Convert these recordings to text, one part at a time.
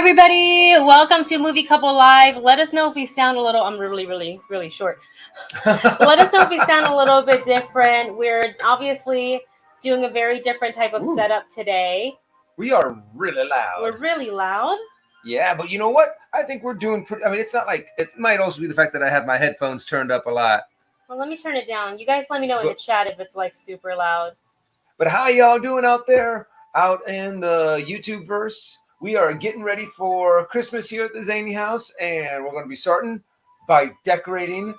everybody. Welcome to Movie Couple Live. Let us know if we sound a little, I'm really short. Let us know if we sound a little bit different. We're obviously doing a very different type of setup today. We are really loud. We're really loud? Yeah, but you know what? I think we're doing pretty, I mean, it's not like, it might also be the fact that I have my headphones turned up a lot. Well, let me turn it down. You guys let me know in the chat if it's like super loud. But how y'all doing out there, out in the YouTube verse? We are getting ready for Christmas here at the Zany house, and we're going to be starting by decorating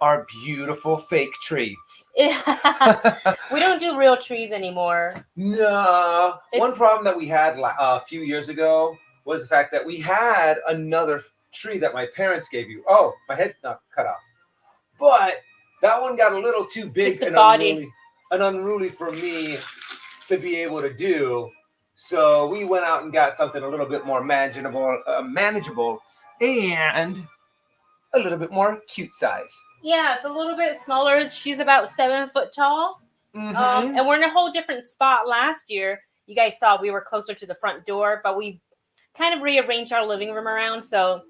our beautiful fake tree. We don't do real trees anymore. No. One problem that we had a few years ago was the fact that we had another tree that my parents gave you. Oh, my head's not cut off. But that one got a little too big and unruly for me to be able to do. So we went out and got something a little bit more manageable, and a little bit more cute size. Yeah, it's a little bit smaller. She's about 7 foot tall. And we're in a whole different spot last year. You guys saw we were closer to the front door, but we kind of rearranged our living room around, so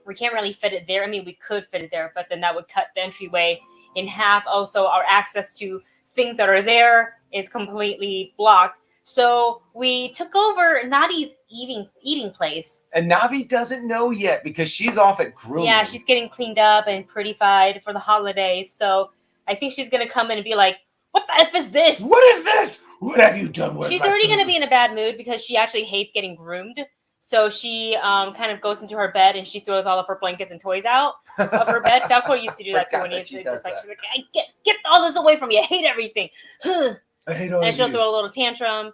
we can't really fit it there. I mean, we could fit it there, but then that would cut the entryway in half. Also, our access to things that are there is completely blocked. So we took over Nadi's eating place. And Navi doesn't know yet because she's off at grooming. Yeah, she's getting cleaned up and prettified for the holidays. So I think she's going to come in and be like, what the F is this? What is this? What have you done with She's already going to be in a bad mood because she actually hates getting groomed. So she kind of goes into her bed and she throws all of her blankets and toys out of her bed. Falcor used to do that too when he's just like, she's like, get all this away from me. I hate everything. I hate all and she'll throw a little tantrum,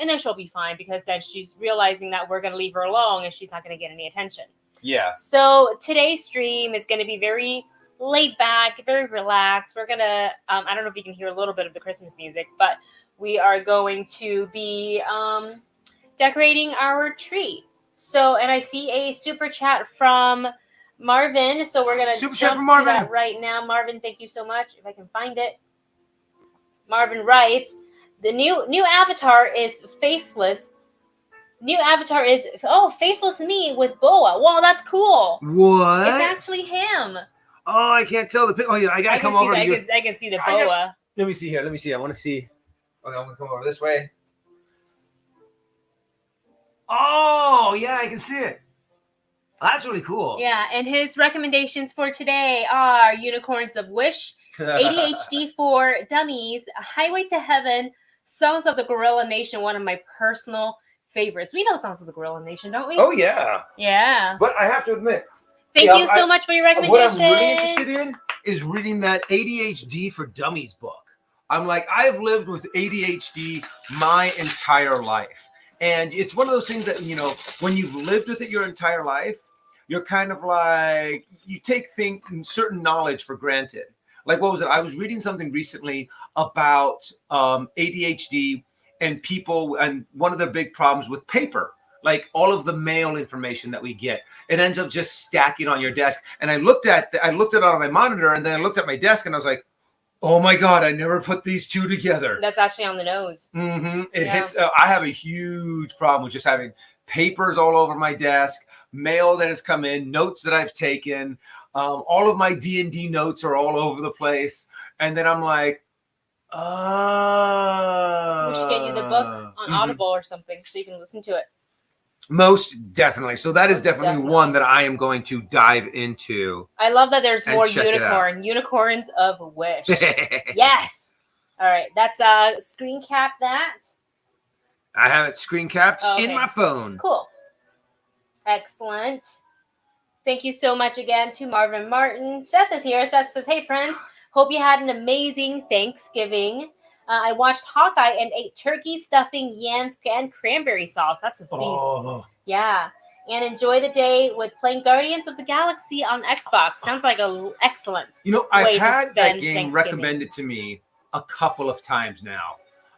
and then she'll be fine because then she's realizing that we're going to leave her alone and she's not going to get any attention. Yeah. So today's stream is going to be very laid back, very relaxed. We're going to, I don't know if you can hear a little bit of the Christmas music, but we are going to be decorating our tree. So, and I see a super chat from Marvin. So we're going to jump to that right now. Marvin, thank you so much. If I can find it. Marvin writes, the new avatar is faceless. New avatar is, faceless me with boa. Whoa, that's cool. What? It's actually him. Oh, I can't tell the picture. Oh, yeah, I got to come over to you. I can see the boa. Let me see here. Let me see. I want to see. Okay, I'm going to come over this way. Oh, yeah, I can see it. That's really cool. Yeah, and his recommendations for today are Unicorns of Wish, ADHD for Dummies, Highway to Heaven, Songs of the Gorilla Nation, one of my personal favorites. We know Songs of the Gorilla Nation, don't we? Oh, yeah. Yeah. But I have to admit. Thank you so much for your recommendation. What I'm really interested in is reading that ADHD for Dummies book. I'm like, I've lived with ADHD my entire life. And it's one of those things that, you know, when you've lived with it your entire life, you're kind of like, you take certain knowledge for granted. Like, what was it? I was reading something recently about ADHD and people, and one of the big problems with paper, like all of the mail information that we get, it ends up just stacking on your desk. And I looked at it on my monitor, and then I looked at my desk, and I was like, oh my God, I never put these two together. That's actually on the nose. It hits. I have a huge problem with just having papers all over my desk, mail that has come in, notes that I've taken. All of my D&D notes are all over the place. And then I'm like, we should get you the book on Audible or something so you can listen to it. Most definitely. So that is definitely one that I am going to dive into. I love that there's more Unicorns of Wish. Yes. All right. That's screen cap that. I have it screen capped in my phone. Cool. Excellent. Thank you so much again to Marvin Martin. Seth is here. Seth says, hey, friends. Hope you had an amazing Thanksgiving. I watched Hawkeye and ate turkey, stuffing, yams, and cranberry sauce. That's a feast. Oh. Yeah. And enjoy the day with playing Guardians of the Galaxy on Xbox. Sounds like excellent. You know, I've had that game recommended to me a couple of times now.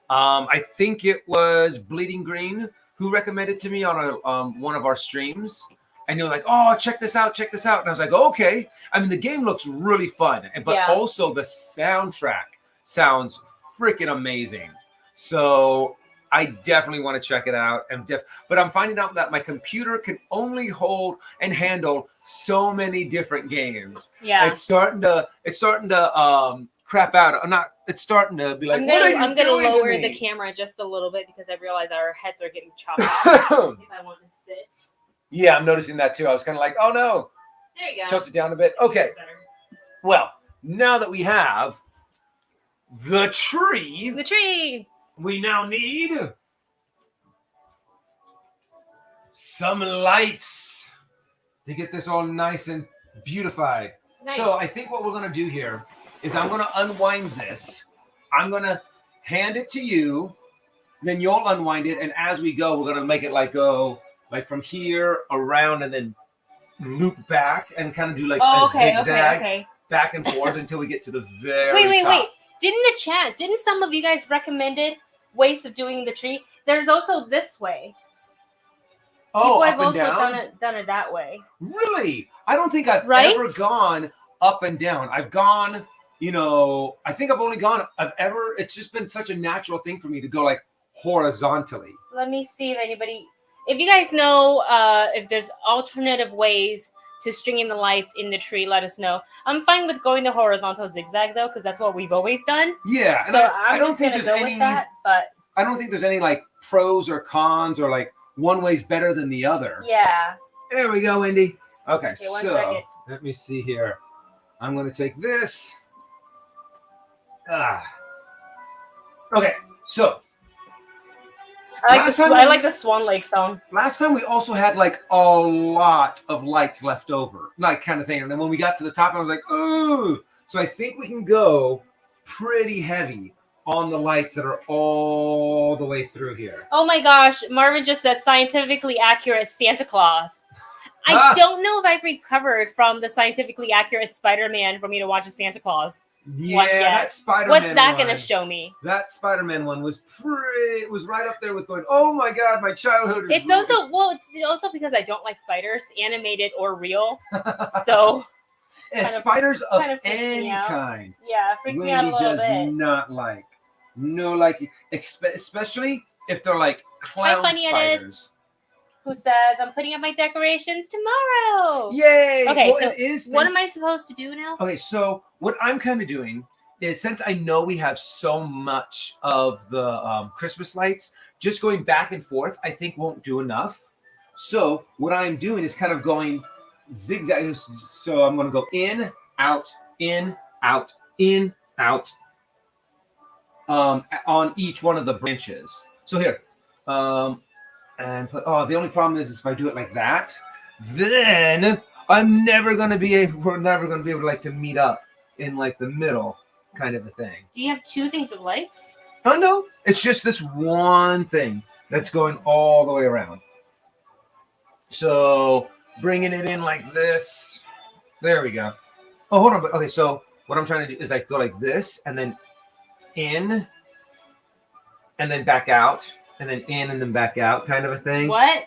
I think it was Bleeding Green who recommended it to me on one of our streams. And you're like, oh, check this out. And I was like, okay. I mean, the game looks really fun. But also the soundtrack sounds freaking amazing. So I definitely want to check it out. But I'm finding out that my computer can only hold and handle so many different games. Yeah. It's starting to crap out. It's starting to be like, what are you doing to me? I'm gonna lower the camera just a little bit because I realize our heads are getting chopped off. If I want to sit. Yeah, I'm noticing that too. I was kind of like, oh no. There you go. Tilt it down a bit. Okay. Well, now that we have the tree, we now need some lights to get this all nice and beautified. Nice. So I think what we're going to do here is I'm going to unwind this. I'm going to hand it to you. Then you'll unwind it. And as we go, we're going to make it go like from here around and then loop back and kind of do like a zigzag back and forth until we get to the very top. Wait. Didn't some of you guys recommended ways of doing the tree? There's also this way. Oh, people up have and also down? done it that way. Really? I don't think I've ever gone up and down. I've gone, I think it's just been such a natural thing for me to go like horizontally. Let me see if you guys know if there's alternative ways to stringing the lights in the tree, let us know. I'm fine with going the horizontal zigzag though, because that's what we've always done. Yeah. So I don't think there's any with that, but I don't think there's any like pros or cons or like one way's better than the other. Yeah. There we go, Indy. Okay, one second. Let me see here. I'm going to take this. Okay, so I like the Swan Lake song. Last time we also had like a lot of lights left over, like kind of thing. And then when we got to the top, I was like, ooh. So I think we can go pretty heavy on the lights that are all the way through here. Oh my gosh, Marvin just said scientifically accurate Santa Claus. I don't know if I've recovered from the scientifically accurate Spider-Man for me to watch a Santa Claus. Yeah, that Spider-Man What's that going to show me? That Spider-Man one was right up there with going, oh my God, my childhood is It's also because I don't like spiders, animated or real. So spiders of any kind. Yeah, it freaks me out a little bit. Wendy does not like. No, like, especially if they're like clown spiders. Who says, I'm putting up my decorations tomorrow. Yay! Okay, so what am I supposed to do now? Okay, so what I'm kind of doing is, since I know we have so much of the Christmas lights, just going back and forth, I think won't do enough. So what I'm doing is kind of going zigzag. So I'm going to go in, out, in, out, in, out. On each one of the branches. So here, the only problem is if I do it like that, then we're never gonna be able to like to meet up in like the middle kind of a thing. Do you have two things of lights? Oh no, it's just this one thing that's going all the way around. So bringing it in like this. There we go. Oh, hold on. Okay, so what I'm trying to do is I go like this and then in and then back out and then in and then back out kind of a thing. What?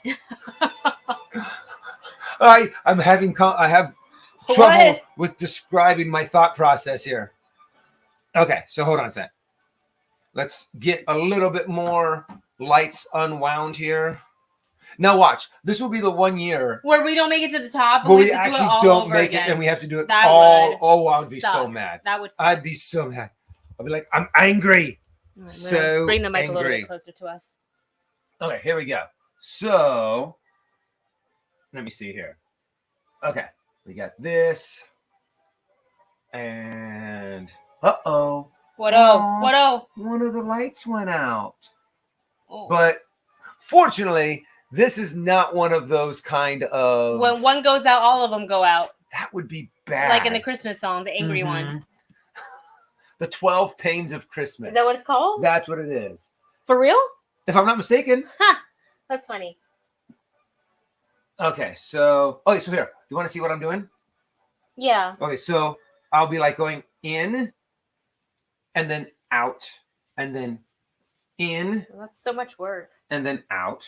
I have trouble with describing my thought process here. Okay, so hold on a sec. Let's get a little bit more lights unwound here. Now watch. This will be the 1 year where we don't make it to the top. Where we actually don't make it and we have to do it all. Oh, I would be so mad. That would suck. I'd be so mad. I'd be like, I'm angry. So bring the mic angry. A little bit closer to us. Okay, here we go. So let me see here. Okay, we got this. And What one of the lights went out. Oh. But fortunately, this is not one of those kind of... When one goes out, all of them go out. That would be bad. Like in the Christmas song, the angry one. The 12 Pains of Christmas. Is that what it's called? That's what it is. For real? If I'm not mistaken. Huh. That's funny. Okay, so here. You want to see what I'm doing? Yeah. Okay, so I'll be like going in and then out and then in. That's so much work. And then out.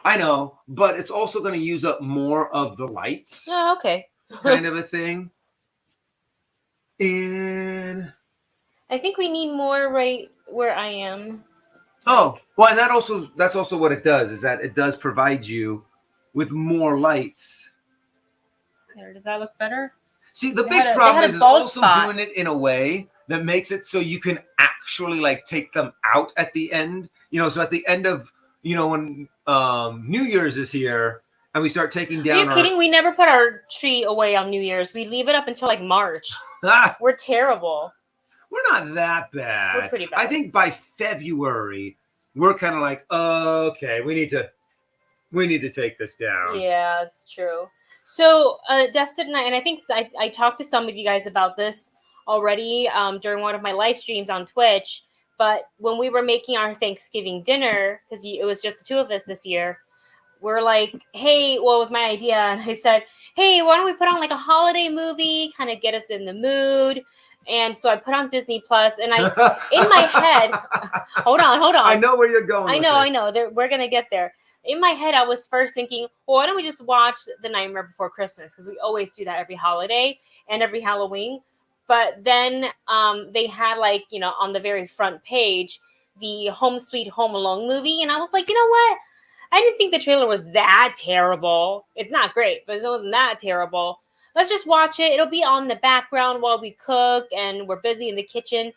I know, but it's also going to use up more of the lights. Oh, okay. Kind of a thing. And I think we need more right where I am. Oh, well, and that's also what it does, is that it does provide you with more lights. There, does that look better? See, the They big had a problem is bald also spot. doing it in a way that makes it so you can actually like take them out at the end. You know, so at the end of, you know, when New Year's is here and we start taking Are down you kidding? We never put our tree away on New Year's. We leave it up until like March. We're terrible. We're not that bad. We're pretty bad. I think by February we're kind of like, okay, we need to take this down. Yeah, that's true. So, Dustin and I think I talked to some of you guys about this already during one of my live streams on Twitch. But when we were making our Thanksgiving dinner, because it was just the two of us this year, we're like, hey, well, it was my idea. And I said, hey, why don't we put on like a holiday movie, kind of get us in the mood. And so I put on Disney Plus, and I, in my head, hold on. I know where you're going. I know. We're going to get there. In my head, I was first thinking, well, why don't we just watch The Nightmare Before Christmas? Because we always do that every holiday and every Halloween. But then they had, like, you know, on the very front page, the Home Sweet Home Alone movie. And I was like, you know what? I didn't think the trailer was that terrible. It's not great, but it wasn't that terrible. Let's just watch it. It'll be on the background while we cook and we're busy in the kitchen.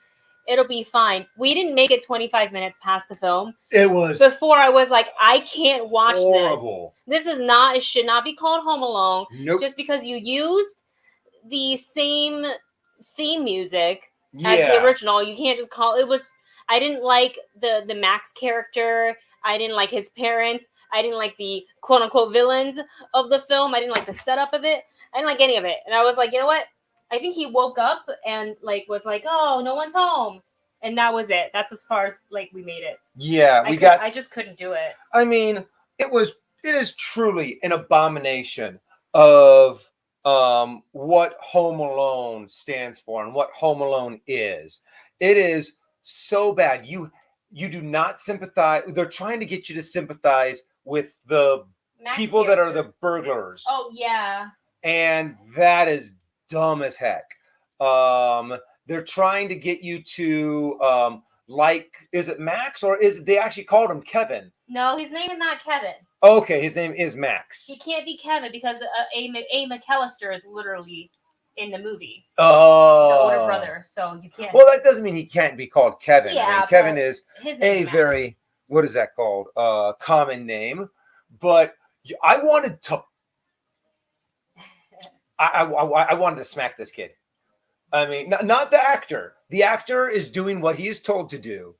It'll be fine. We didn't make it 25 minutes past the film. It was before I was like, I can't watch horrible. This. This is not. It should not be called Home Alone. Nope. Just because you used the same theme music as the original, you can't just call it. Was I didn't like the Max character. I didn't like his parents. I didn't like the quote unquote villains of the film. I didn't like the setup of it. I didn't like any of it. And I was like, you know what? I think he woke up and like was like, oh, no one's home. And that was it. That's as far as like we made it. Yeah, I just couldn't do it. I mean, it is truly an abomination of what Home Alone stands for and what Home Alone is. It is so bad. You do not sympathize. They're trying to get you to sympathize with the people that are the burglars. Oh yeah. And that is dumb as heck. They're trying to get you to like, is it Max or is it, they actually called him Kevin? No, his name is not Kevin. Okay, his name is Max. He can't be Kevin because A. McAllister is literally in the movie. Oh, the older brother. So you can't. Well, that doesn't mean he can't be called Kevin. Yeah, I mean, Kevin is a Max. very, what is that called? Common name. But I wanted to. I wanted to smack this kid. I mean, not the actor. The actor is doing what he is told to do,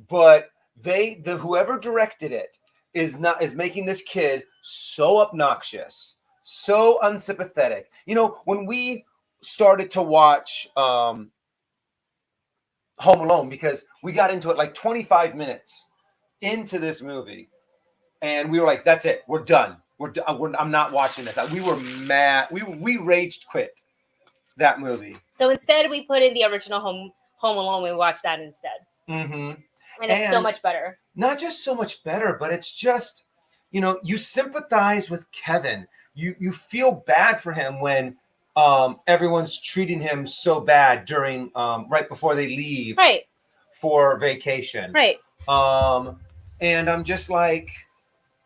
but whoever directed it is making this kid so obnoxious, so unsympathetic. You know, when we started to watch Home Alone, because we got into it like 25 minutes into this movie, and we were like, "That's it, we're done. I'm not watching this." We were mad. We raged quit that movie. So instead, we put in the original Home Alone. We watched that instead. Mm-hmm. And it's so much better. Not just so much better, but it's just, you know, you sympathize with Kevin. You feel bad for him when everyone's treating him so bad during right before they leave for vacation. Right. And I'm just like,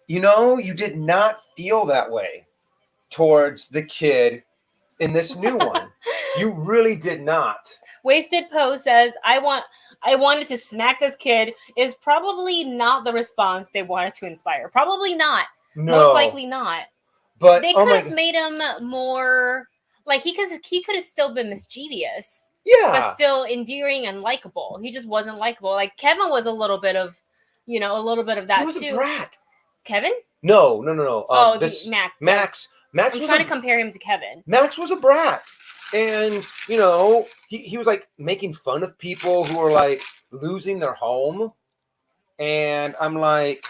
you know, you did not feel that way towards the kid in this new one. You really did not. Wasted Pose says, I wanted to smack this kid is probably not the response they wanted to inspire. Probably not. No. Most likely not. But they could have made him more like he could have still been mischievous. Yeah. But still endearing and likable. He just wasn't likable. Like Kevin was a little bit of that too. He was a brat. Kevin? No. Max. Max. I'm trying to compare him to Kevin. Max was a brat. And, you know, he was like making fun of people who were like losing their home. And I'm like,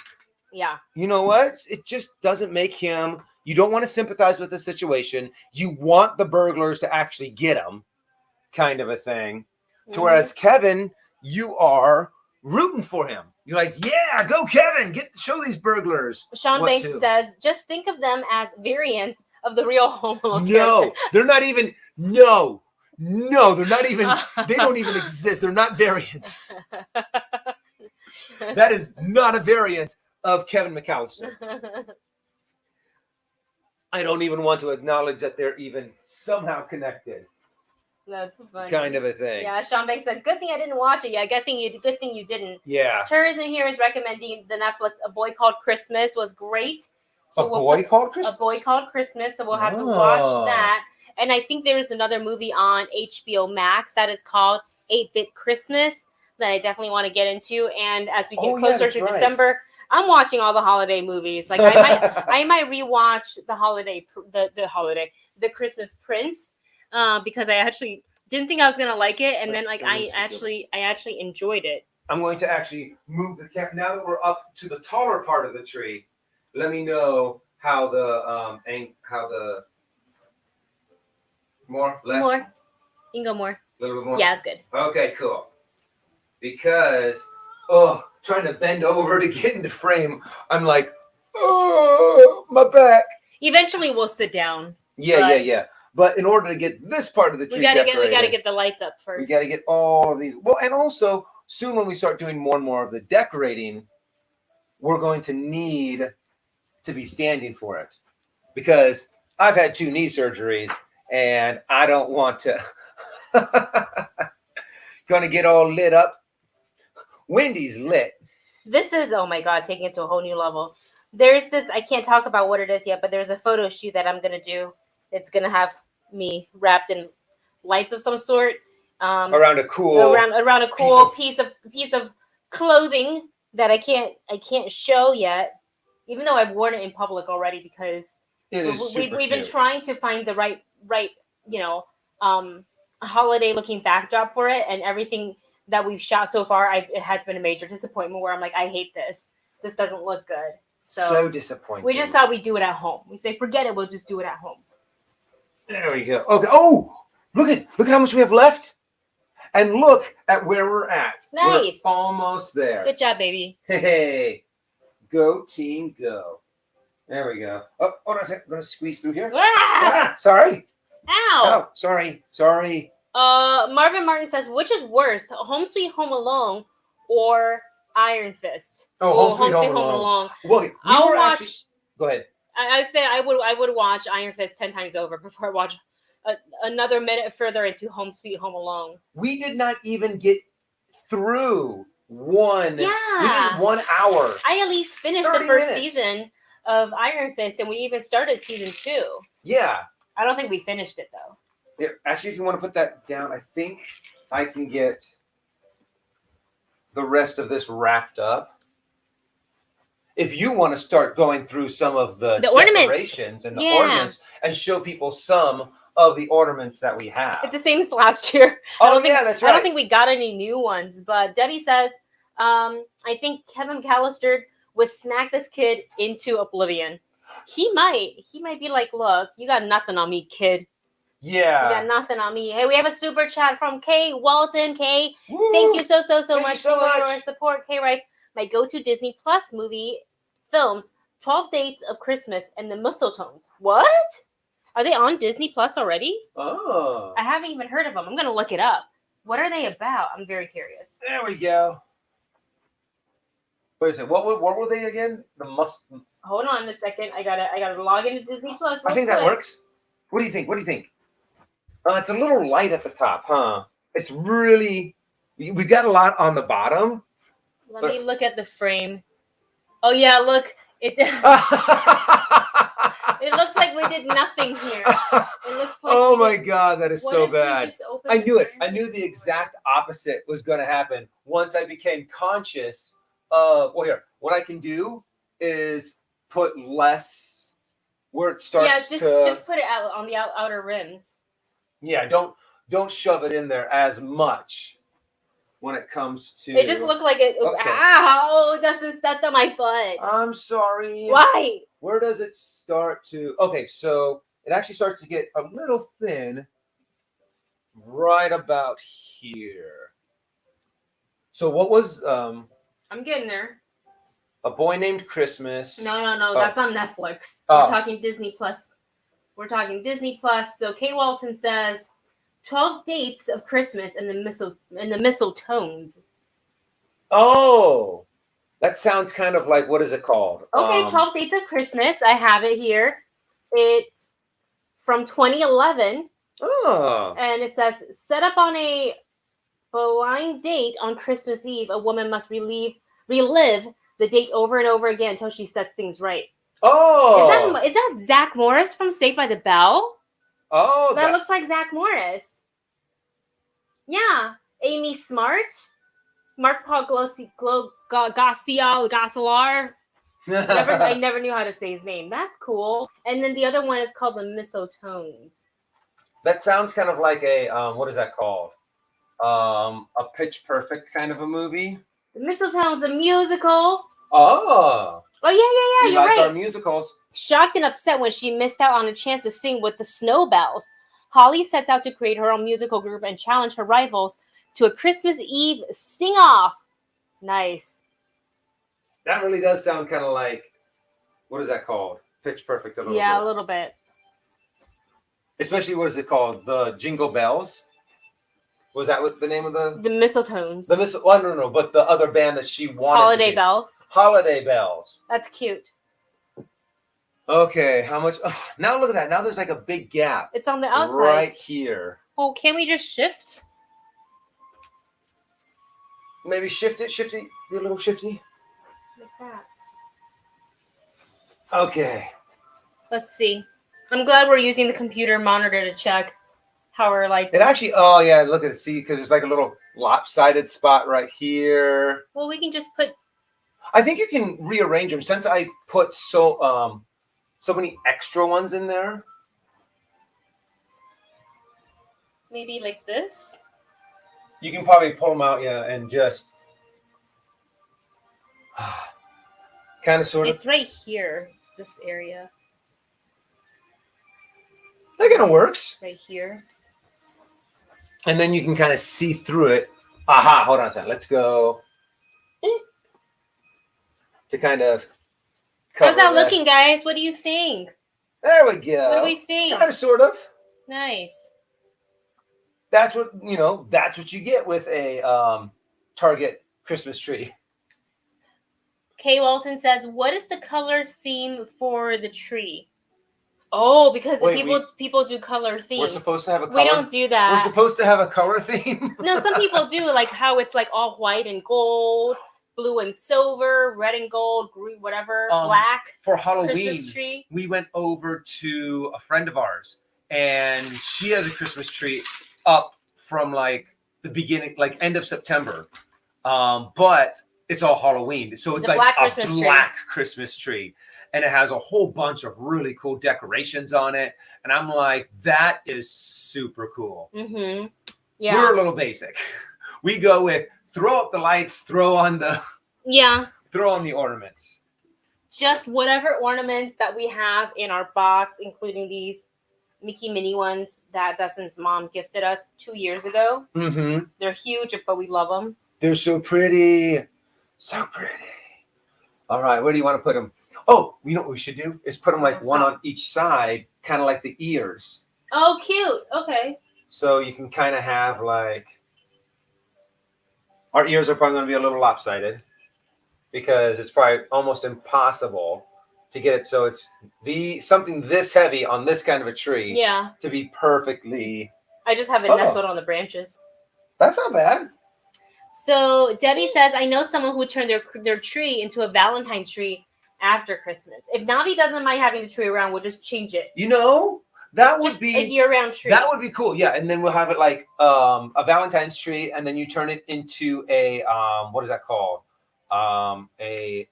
yeah, you know what? It just doesn't make him. You don't want to sympathize with the situation. You want the burglars to actually get him, kind of a thing. Mm-hmm. To whereas Kevin, you are rooting for him. You're like, yeah, go Kevin, show these burglars. Sean Banks says, just think of them as variants of the real Home Alone. No, they're not even. No, they're not even. They don't even exist. They're not variants. That is not a variant of Kevin McAllister. I don't even want to acknowledge that they're even somehow connected. That's funny. Kind of a thing. Yeah, Sean Banks said, "Good thing I didn't watch it. Yeah, good thing you didn't." Yeah. Tourism here is recommending the Netflix A Boy Called Christmas was great. So A Boy Called Christmas. A Boy Called Christmas. So we'll have to watch that. And I think there is another movie on HBO Max that is called 8-Bit Christmas that I definitely want to get into. And as we get closer to December, I'm watching all the holiday movies. Like I might rewatch the Christmas Prince. Because I actually didn't think I was gonna like it, and then like I actually enjoyed it. I'm going to actually move the camera now that we're up to the taller part of the tree. Let me know how the more. You can go more. A little bit more. Yeah, that's good. Okay, cool. Because trying to bend over to get into frame, I'm like, oh, my back. Eventually, we'll sit down. Yeah. But in order to get this part of the tree decorated, we gotta get the lights up first. We gotta get all of these. Well, and also soon when we start doing more and more of the decorating, we're going to need to be standing for it, because I've had 2 knee surgeries and I don't want to. Gonna get all lit up. Wendy's lit. This is, oh my God, taking it to a whole new level. There's this, I can't talk about what it is yet, but there's a photo shoot that I'm gonna do. It's gonna have me wrapped in lights of some sort, around a cool piece of clothing that I can't show yet, even though I've worn it in public already, because we've been trying to find the right holiday looking backdrop for it, and everything that we've shot so far, it has been a major disappointment where I'm like, I hate this. This doesn't look good. So disappointing. We just thought we'd do it at home. We say, forget it, we'll just do it at home. There we go. Okay. Oh, look at how much we have left, and look at where we're at. Nice. We're almost there. Good job, baby. Hey, go team, go. There we go. Oh, hold on a second. I'm gonna squeeze through here. Sorry. Ow. Oh, sorry. Marvin Martin says, which is worse, Home Sweet Home Alone or Iron Fist? Oh, Home Sweet Home Alone. Well, I'll watch. Go ahead. I say I would watch Iron Fist 10 times over before I watch another minute further into Home Sweet Home Alone. We did not even get through one. Yeah. We did 1 hour. I at least finished the first season of Iron Fist, and we even started season 2. Yeah. I don't think we finished it though. Yeah, actually, if you want to put that down, I think I can get the rest of this wrapped up. If you want to start going through some of the decorations and the ornaments and show people some of the ornaments that we have. It's the same as last year. That's right. I don't think we got any new ones, but Debbie says, I think Kevin McAllister would smack this kid into oblivion. He might be like, look, you got nothing on me, kid. Yeah. You got nothing on me. Hey, we have a super chat from Kay Walton. Kay, thank you so much for your support. Kay writes, my go-to Disney Plus movie films, 12 Dates of Christmas and the Mistletoes. What? Are they on Disney Plus already? Oh. I haven't even heard of them. I'm going to look it up. What are they about? I'm very curious. There we go. Wait a second. What were they again? Hold on a second. I gotta log into Disney Plus. I think that works. What do you think? It's a little light at the top, huh? It's really, we've got a lot on the bottom. Let me look at the frame. Oh yeah, look. It looks like we did nothing here. It looks like oh my God, that is so bad. I knew it. I knew the exact opposite was going to happen once I became conscious of, well, here, what I can do is put less where it starts just put it out on the outer rims. Yeah, don't shove it in there as much when it comes to. It just looked like it. Okay. Ow! Dustin stepped on my foot. I'm sorry. Why? Where does it start to? Okay, so it actually starts to get a little thin right about here. So what was I'm getting there. A Boy Named Christmas. No. That's on Netflix. We're talking Disney Plus. So Kay Walton says 12 Dates of Christmas and the Mistletoes. Oh, that sounds kind of like, what is it called? Okay, 12 Dates of Christmas. I have it here. It's from 2011. Oh. And it says, set up on a blind date on Christmas Eve, a woman must relive the date over and over again until she sets things right. Oh. Is that Zach Morris from Saved by the Bell? Oh. That looks like Zach Morris. Yeah. Amy Smart. Mark Paul Gosselaar. I never knew how to say his name. That's cool. And then the other one is called the Mistletones. That sounds kind of like a, what is that called? A Pitch Perfect kind of a movie. The Mistletones, a musical. Oh. Oh, yeah, we you're like right. our musicals. Shocked and upset when she missed out on a chance to sing with the Snowbells, Holly sets out to create her own musical group and challenge her rivals to a Christmas Eve sing-off. Nice. That really does sound kind of like, what is that called? Pitch Perfect a little bit. Yeah, a little bit. Especially, what is it called? The Jingle Bells? Was that what the name of the Mistletones? Well, no, but the other band that she wanted Holiday to be. Bells. Holiday Bells. That's cute. Okay, how much? Oh, now look at that. Now there's like a big gap. It's on the outside. Right here. Oh, can't we just shift? Maybe shift it. Be a little shifty. Like that. Okay. Let's see. I'm glad we're using the computer monitor to check how our lights. It actually, oh yeah, look at it. See, because there's like a little lopsided spot right here. Well, we can just put. I think you can rearrange them since I put so many extra ones in there. Maybe like this. You can probably pull them out, yeah, and just kind of sort of. It's right here. It's this area. That kind of works. Right here. And then you can kind of see through it. Aha, hold on a second. Let's go to kind of cover How's that looking, guys? What do you think? There we go. What do we think? Kind of, sort of. Nice. That's what, that's what you get with a Target Christmas tree. Kay Walton says, what is the color theme for the tree? Oh, because people do color themes. We're supposed to have a color. We don't do that. We're supposed to have a color theme. No, some people do, like how it's like all white and gold, blue and silver, red and gold, green, whatever, black. For Halloween, Christmas tree. We went over to a friend of ours, and she has a Christmas tree up from like the beginning, like end of September. But it's all Halloween, so it's like a black Christmas tree. And it has a whole bunch of really cool decorations on it. And I'm like, that is super cool. Mm-hmm. Yeah. We're a little basic. We go with throw up the lights, throw on the ornaments. Just whatever ornaments that we have in our box, including these Mickey Minnie ones that Dustin's mom gifted us 2 years ago. Mm-hmm. They're huge, but we love them. They're so pretty. So pretty. All right, where do you want to put them? Oh, you know what we should do is put them like one on each side, kind of like the ears. Oh, cute. Okay. So you can kind of have like, our ears are probably going to be a little lopsided because it's probably almost impossible to get it so it's something this heavy on this kind of a tree. Yeah. To be perfectly. I just have it nestled on the branches. That's not bad. So Debbie says, I know someone who turned their tree into a Valentine's tree after Christmas. If Navi doesn't mind having the tree around, we'll just change it. That would just be a year-round tree. That would be cool. Yeah, and then we'll have it like a Valentine's tree, and then you turn it into a what is that called? A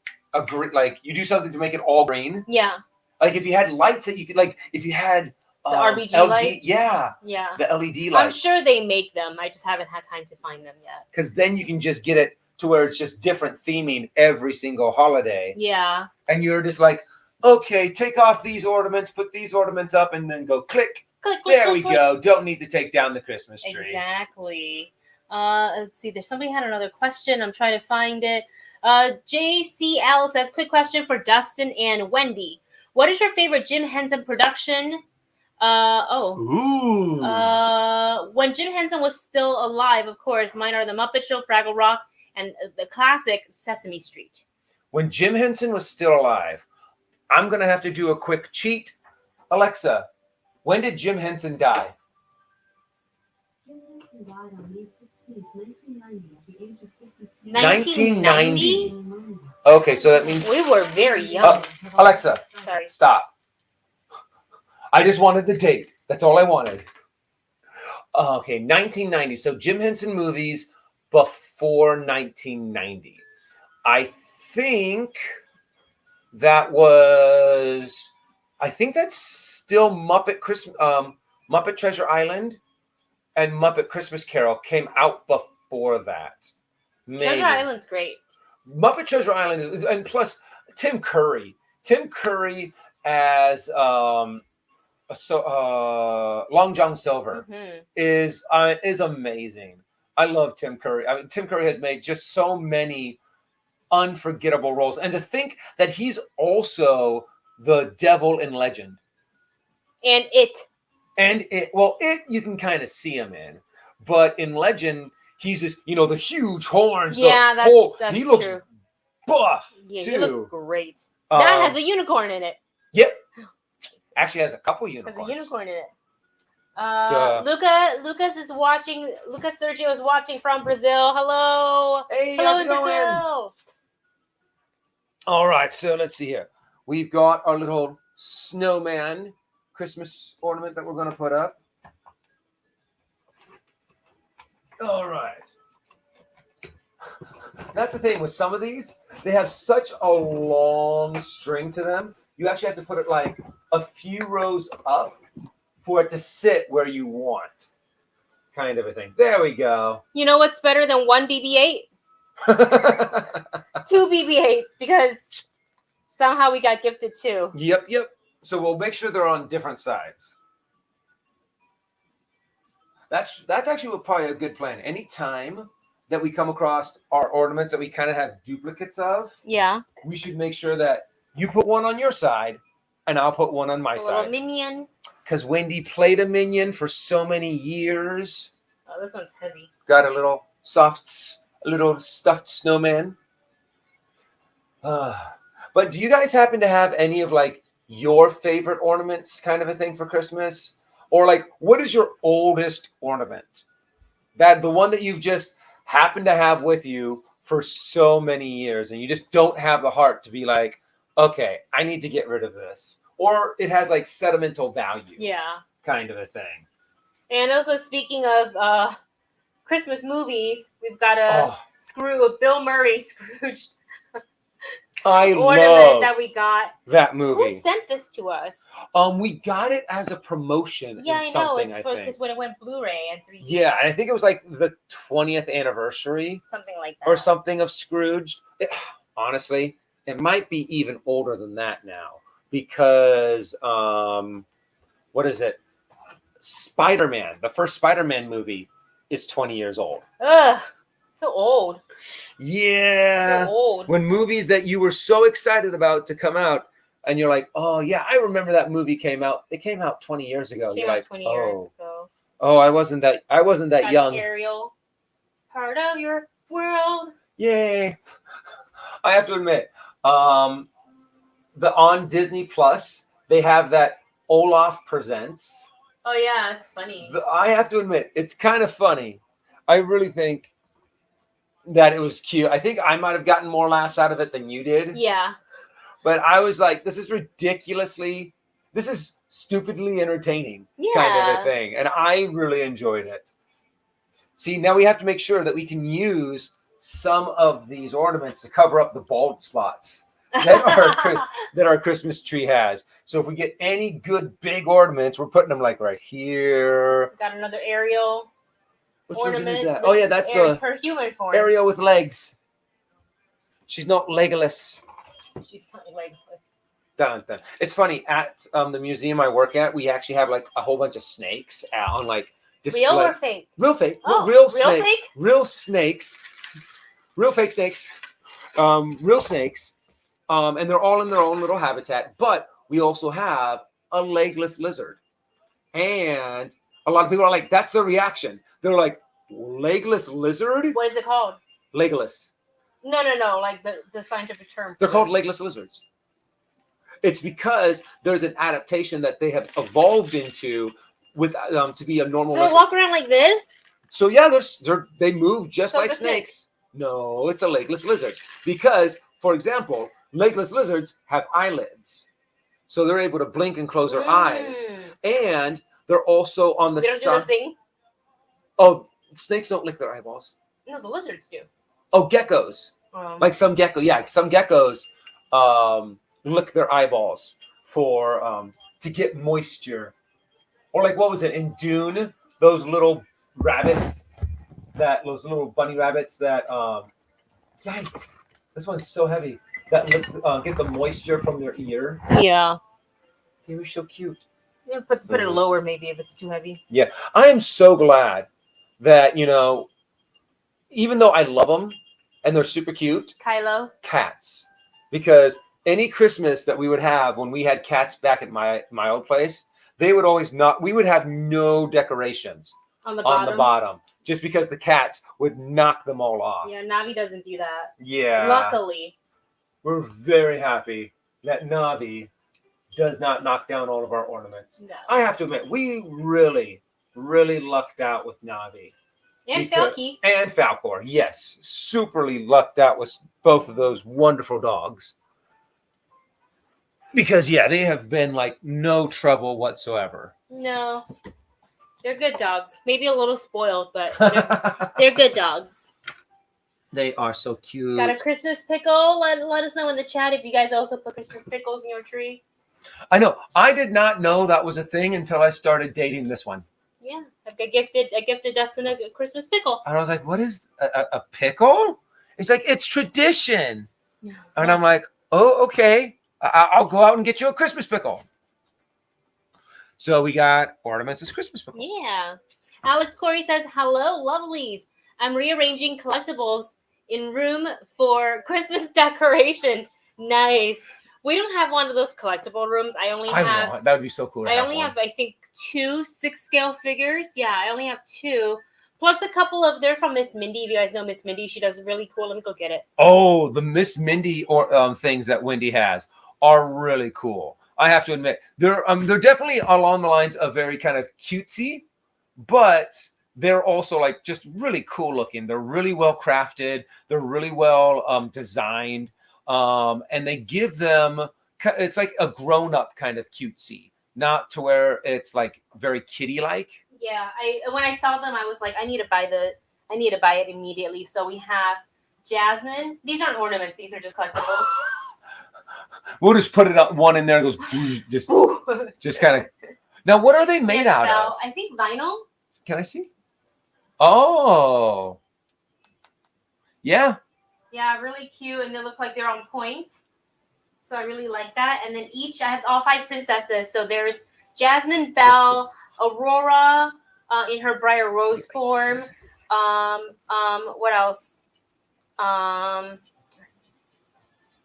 green, like you do something to make it all green. Yeah. Like if you had lights that you could, like if you had the RBG light. Yeah. The LED lights. I'm sure they make them. I just haven't had time to find them yet. Because then you can just get it to where it's just different theming every single holiday. Yeah. And you're just like, okay, take off these ornaments, put these ornaments up, and then go click. There we go. Don't need to take down the Christmas tree. Exactly. Let's see. Somebody had another question. I'm trying to find it. JCL says, quick question for Dustin and Wendy. What is your favorite Jim Henson production? When Jim Henson was still alive, of course. Mine are The Muppet Show, Fraggle Rock, and the classic Sesame Street. When Jim Henson was still alive, I'm going to have to do a quick cheat. Alexa, when did Jim Henson die? Jim Henson died on May 16, 1990, at the age of 53. 1990? Okay, so that means... We were very young. Alexa, Sorry. stop. I just wanted the date. That's all I wanted. Okay, 1990. So Jim Henson movies before 1990. I think that's still Muppet Treasure Island and Muppet Christmas Carol came out before that. Maybe. Treasure Island's great. Muppet Treasure Island is, and plus Tim Curry as Long John Silver is amazing. I love Tim Curry. I mean, Tim Curry has made just so many unforgettable roles, and to think that he's also the devil in Legend. And it you can kind of see him in, but in Legend he's just, the huge horns. Yeah, that's he looks true. Buff. Yeah, too. He looks great. That has a unicorn in it. Yep. Actually has a couple unicorns. Has a unicorn in it. Lucas is watching. Lucas Sergio is watching from Brazil. Hello. Hey, hello how's in it going? Brazil. All right, so let's see here. We've got our little snowman Christmas ornament that we're going to put up. All right. That's the thing with some of these, they have such a long string to them. You actually have to put it like a few rows up for it to sit where you want, kind of a thing. There we go. You know what's better than one BB-8? 2 BB-8s, because somehow we got gifted 2. Yep. So we'll make sure they're on different sides. That's actually probably a good plan. Anytime that we come across our ornaments that we kind of have duplicates of, we should make sure that you put one on your side and I'll put one on my side. A little minion. Because Wendy played a minion for so many years. Oh, this one's heavy. Got a little stuffed snowman. But do you guys happen to have any of like your favorite ornaments kind of a thing for Christmas? Or like, what is your oldest ornament? The one that you've just happened to have with you for so many years and you just don't have the heart to be like, okay, I need to get rid of this. Or it has like sentimental value. Yeah. Kind of a thing. And also speaking of Christmas movies, we've got a Bill Murray Scrooge ornament that we got. That movie. Who sent this to us? We got it as a promotion. Yeah, I know. It's because when it went Blu-ray and 3D. Yeah, and I think it was like the 20th anniversary. Something like that. Or something of Scrooge. Honestly, it might be even older than that now. Because, what is it? Spider-Man. The first Spider-Man movie is 20 years old. Ugh. So old. Yeah. So old. When movies that you were so excited about to come out, and you're like, oh yeah, I remember that movie came out. It came out 20 years ago. Came out 20 years ago. Oh, I wasn't that young. Ariel, part of your world. Yay! I have to admit, on Disney Plus, they have that Olaf Presents. Oh yeah, it's funny. I have to admit, it's kind of funny. I really think that it was cute. I think I might have gotten more laughs out of it than you did. Yeah. But I was like, this is stupidly entertaining kind of a thing. And I really enjoyed it. See, now we have to make sure that we can use some of these ornaments to cover up the bald spots that our Christmas tree has. So if we get any good big ornaments, we're putting them like right here. Got another Ariel. Which version is that? Oh yeah, that's her human form. Ariel with legs. She's not legless. She's not legless. Dun, dun. It's funny, at the museum I work at, we actually have like a whole bunch of snakes on like display. Real or fake? Real fake. Oh, real fake? Real snakes. Real fake snakes. Real snakes. And they're all in their own little habitat. But we also have a legless lizard. And a lot of people are like, that's their reaction. They're like, legless lizard? What is it called? Legless. No. Like the scientific term. They're called legless lizards. It's because there's an adaptation that they have evolved into with to be a normal So they lizard. walk around like this? So yeah, they move just So like it's a snake. snakes. No, it's a legless lizard. Because, for example, legless lizards have eyelids. So they're able to blink and close their eyes. And they're also on the They don't do the side. thing? Oh, snakes don't lick their eyeballs. No, the lizards do. Oh, geckos. Like some geckos lick their eyeballs for to get moisture. Or like, what was it in Dune? Those little rabbits, those little bunny rabbits that yikes! This one's so heavy that get the moisture from their ear. Yeah. They were so cute. Yeah, put it lower maybe if it's too heavy. Yeah, I am so glad that even though I love them and they're super cute, Kylo. cats, because any Christmas that we would have when we had cats back at my old place, they would always we would have no decorations On the bottom just because the cats would knock them all off. Yeah, Navi doesn't do that. Yeah. Luckily. We're very happy that Navi does not knock down all of our ornaments. No. I have to admit, we really, really lucked out with Navi. And Falky. And Falcor, yes. Superly lucked out with both of those wonderful dogs. Because, yeah, they have been like no trouble whatsoever. No. They're good dogs. Maybe a little spoiled, but they're good dogs. They are so cute. Got a Christmas pickle? Let us know in the chat if you guys also put Christmas pickles in your tree. I know. I did not know that was a thing until I started dating this one. Yeah. I gifted Dustin a Christmas pickle. And I was like, what is a pickle? He's like, it's tradition. No. And I'm like, oh, okay. I'll go out and get you a Christmas pickle. So we got ornaments as Christmas pickles. Yeah. Alex Corey says, hello, lovelies. I'm rearranging collectibles in room for Christmas decorations. Nice. We don't have one of those collectible rooms. I want. That would be so cool. I only have, I think, 2 6-scale figures. Yeah, I only have 2. Plus a couple of, they're from Miss Mindy. If you guys know Miss Mindy, she does really cool. Let me go get it. Oh, the Miss Mindy things that Wendy has are really cool. I have to admit, they're definitely along the lines of very kind of cutesy, but they're also like just really cool looking. They're really well crafted. They're really well designed. And they give them, it's like a grown-up kind of cutesy, not to where it's like very kitty-like. Yeah, when I saw them, I was like, I need to buy it immediately. So we have Jasmine. These aren't ornaments; these are just collectibles. We'll just put it up one in there. It goes just kind of. Now, what are they made out of? I think vinyl. Can I see? Oh, yeah. Yeah, really cute, and they look like they're on point. So I really like that. And then I have all 5 princesses. So there's Jasmine, Belle, Aurora in her Briar Rose form. What else?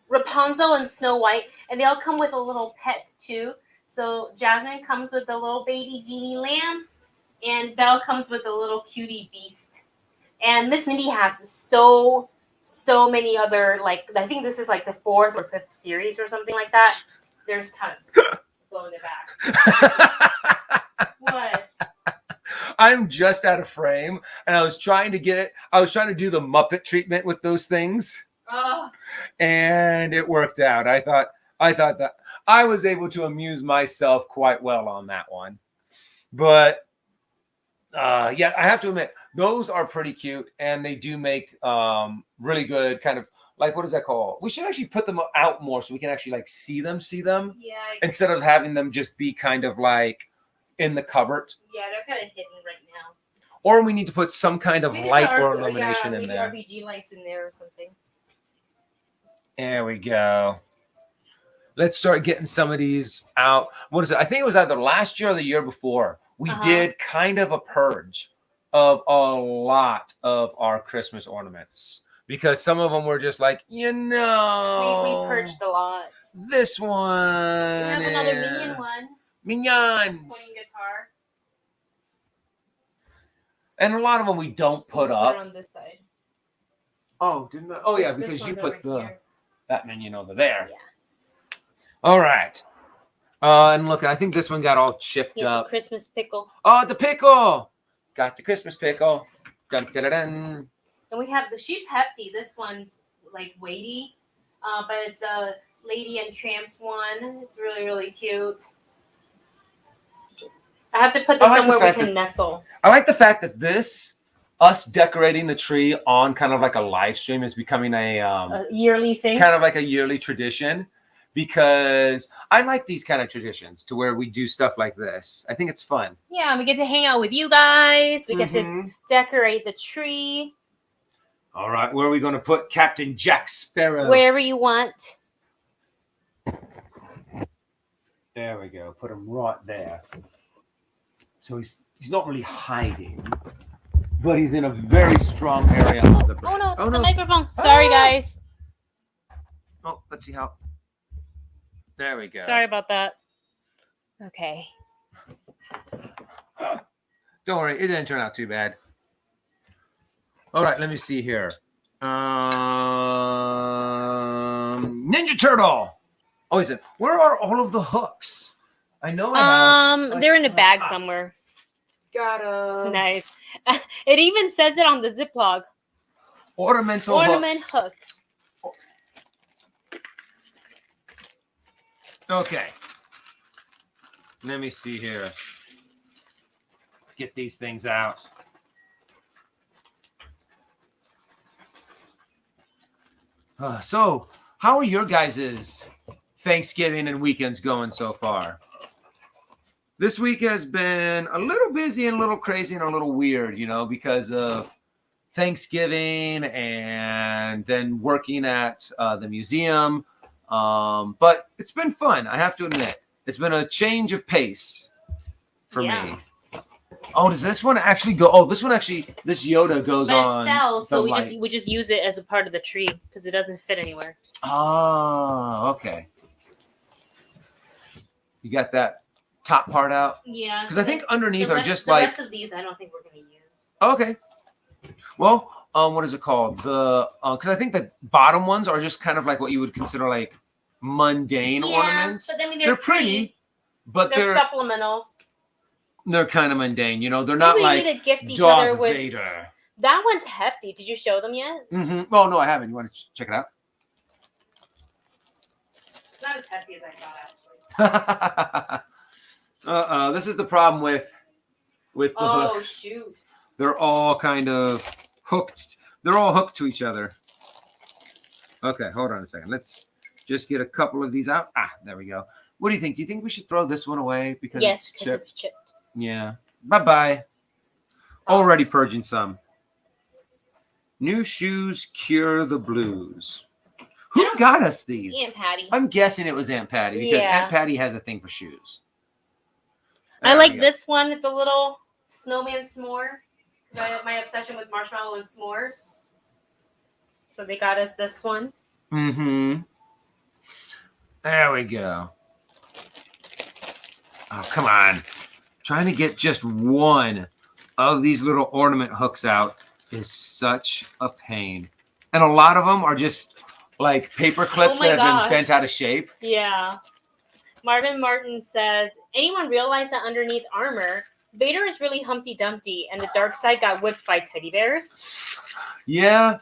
Rapunzel and Snow White, and they all come with a little pet too. So Jasmine comes with a little baby genie lamb, and Belle comes with a little cutie beast. And Miss Mindy has so many other, like, I think this is like the 4th or 5th series or something like that. There's tons. Go in the back. What? I'm just out of frame, and I was trying to get it. I was trying to do the Muppet treatment with those things. Oh. And it worked out. I thought that I was able to amuse myself quite well on that one. But yeah, I have to admit, those are pretty cute, and they do make really good kind of, like, what is that called? We should actually put them out more so we can actually like see them. Yeah. Instead of having them just be kind of like in the cupboard. Yeah, they're kind of hidden right now. Or we need to put some kind of light or illumination in there. RGB lights in there or something. There we go. Let's start getting some of these out. What is it? I think it was either last year or the year before. We did kind of a purge of a lot of our Christmas ornaments because some of them were just like, we purged a lot. This one. We have another Minion one. Minions. Playing guitar. And a lot of them we don't put up. On this side. Oh, didn't I? Oh yeah, This because you one's put over here. that minion over there. Yeah. All right. And look, I think this one got all chipped Here's a up. Christmas pickle. Oh, the pickle! Got the Christmas pickle. Dun, dun, dun, dun. And we have she's hefty. This one's like weighty, but it's a Lady and Tramps one. It's really, really cute. I have to put this I like the somewhere we fact can that- nestle. I like the fact that us decorating the tree on kind of like a live stream is becoming A yearly thing. kind of like a yearly tradition, because I like these kind of traditions to where we do stuff like this. I think it's fun. Yeah, we get to hang out with you guys. We get to Mhm. decorate the tree All right, where are we going to put Captain Jack Sparrow? wherever you want. There we go. Put him right there. So he's not really hiding, but he's in a very strong area of the Oh branch. no, the microphone. Sorry, guys. Oh, let's see how. There we go. Sorry about that. Okay. Don't worry, it didn't turn out too bad. All right, let me see here. Ninja Turtle. Oh, is it? Where are all of the hooks? I know. They're in a bag somewhere. Got 'em. Nice. It even says it on the Ziploc. Ornament hooks. Okay. Let me see here. Get these things out. So, how are your guys' Thanksgiving and weekends going so far? This week has been a little busy and a little crazy and a little weird, because of Thanksgiving and then working at the museum. But it's been fun, I have to admit. It's been a change of pace for me. Oh, does this one actually go? Oh, this Yoda goes But on. it fell, so the we just use it as a part of the tree because it doesn't fit anywhere. Oh, okay. You got that top part out? Yeah. Because I think underneath are just the like. rest of these I don't think we're gonna use. Okay. Well, what is it called? Because I think the bottom ones are just kind of like what you would consider like mundane ornaments. But I mean They're pretty, but they're supplemental. they're kind of mundane. They're not Maybe like we need to gift each Darth other with. Vader. That one's hefty. Did you show them yet? Mm-hmm. Oh no, I haven't. You want to check it out? It's not as hefty as I thought, actually. This is the problem with the Oh hooks. shoot! They're all kind of hooked. They're all hooked to each other. Okay, hold on a second. Let's just get a couple of these out. There we go. What do you think? Do you think we should throw this one away because Yes, it's because chipped? it's chipped. Yeah. Bye-bye. Already purging some. New shoes cure the blues. Who got us these? Aunt Patty. I'm guessing it was Aunt Patty because Yeah. Aunt Patty has a thing for shoes. I There we like go. this one. It's a little snowman s'more. Because I have my obsession with marshmallow and s'mores. So they got us this one. Mm-hmm. There we go. Oh, come on. Trying to get just one of these little ornament hooks out is such a pain. And a lot of them are just like paper clips my that have gosh. been bent out of shape. Yeah. Marvin Martin says, anyone realize that underneath armor, Vader is really Humpty Dumpty and the dark side got whipped by teddy bears? Yeah.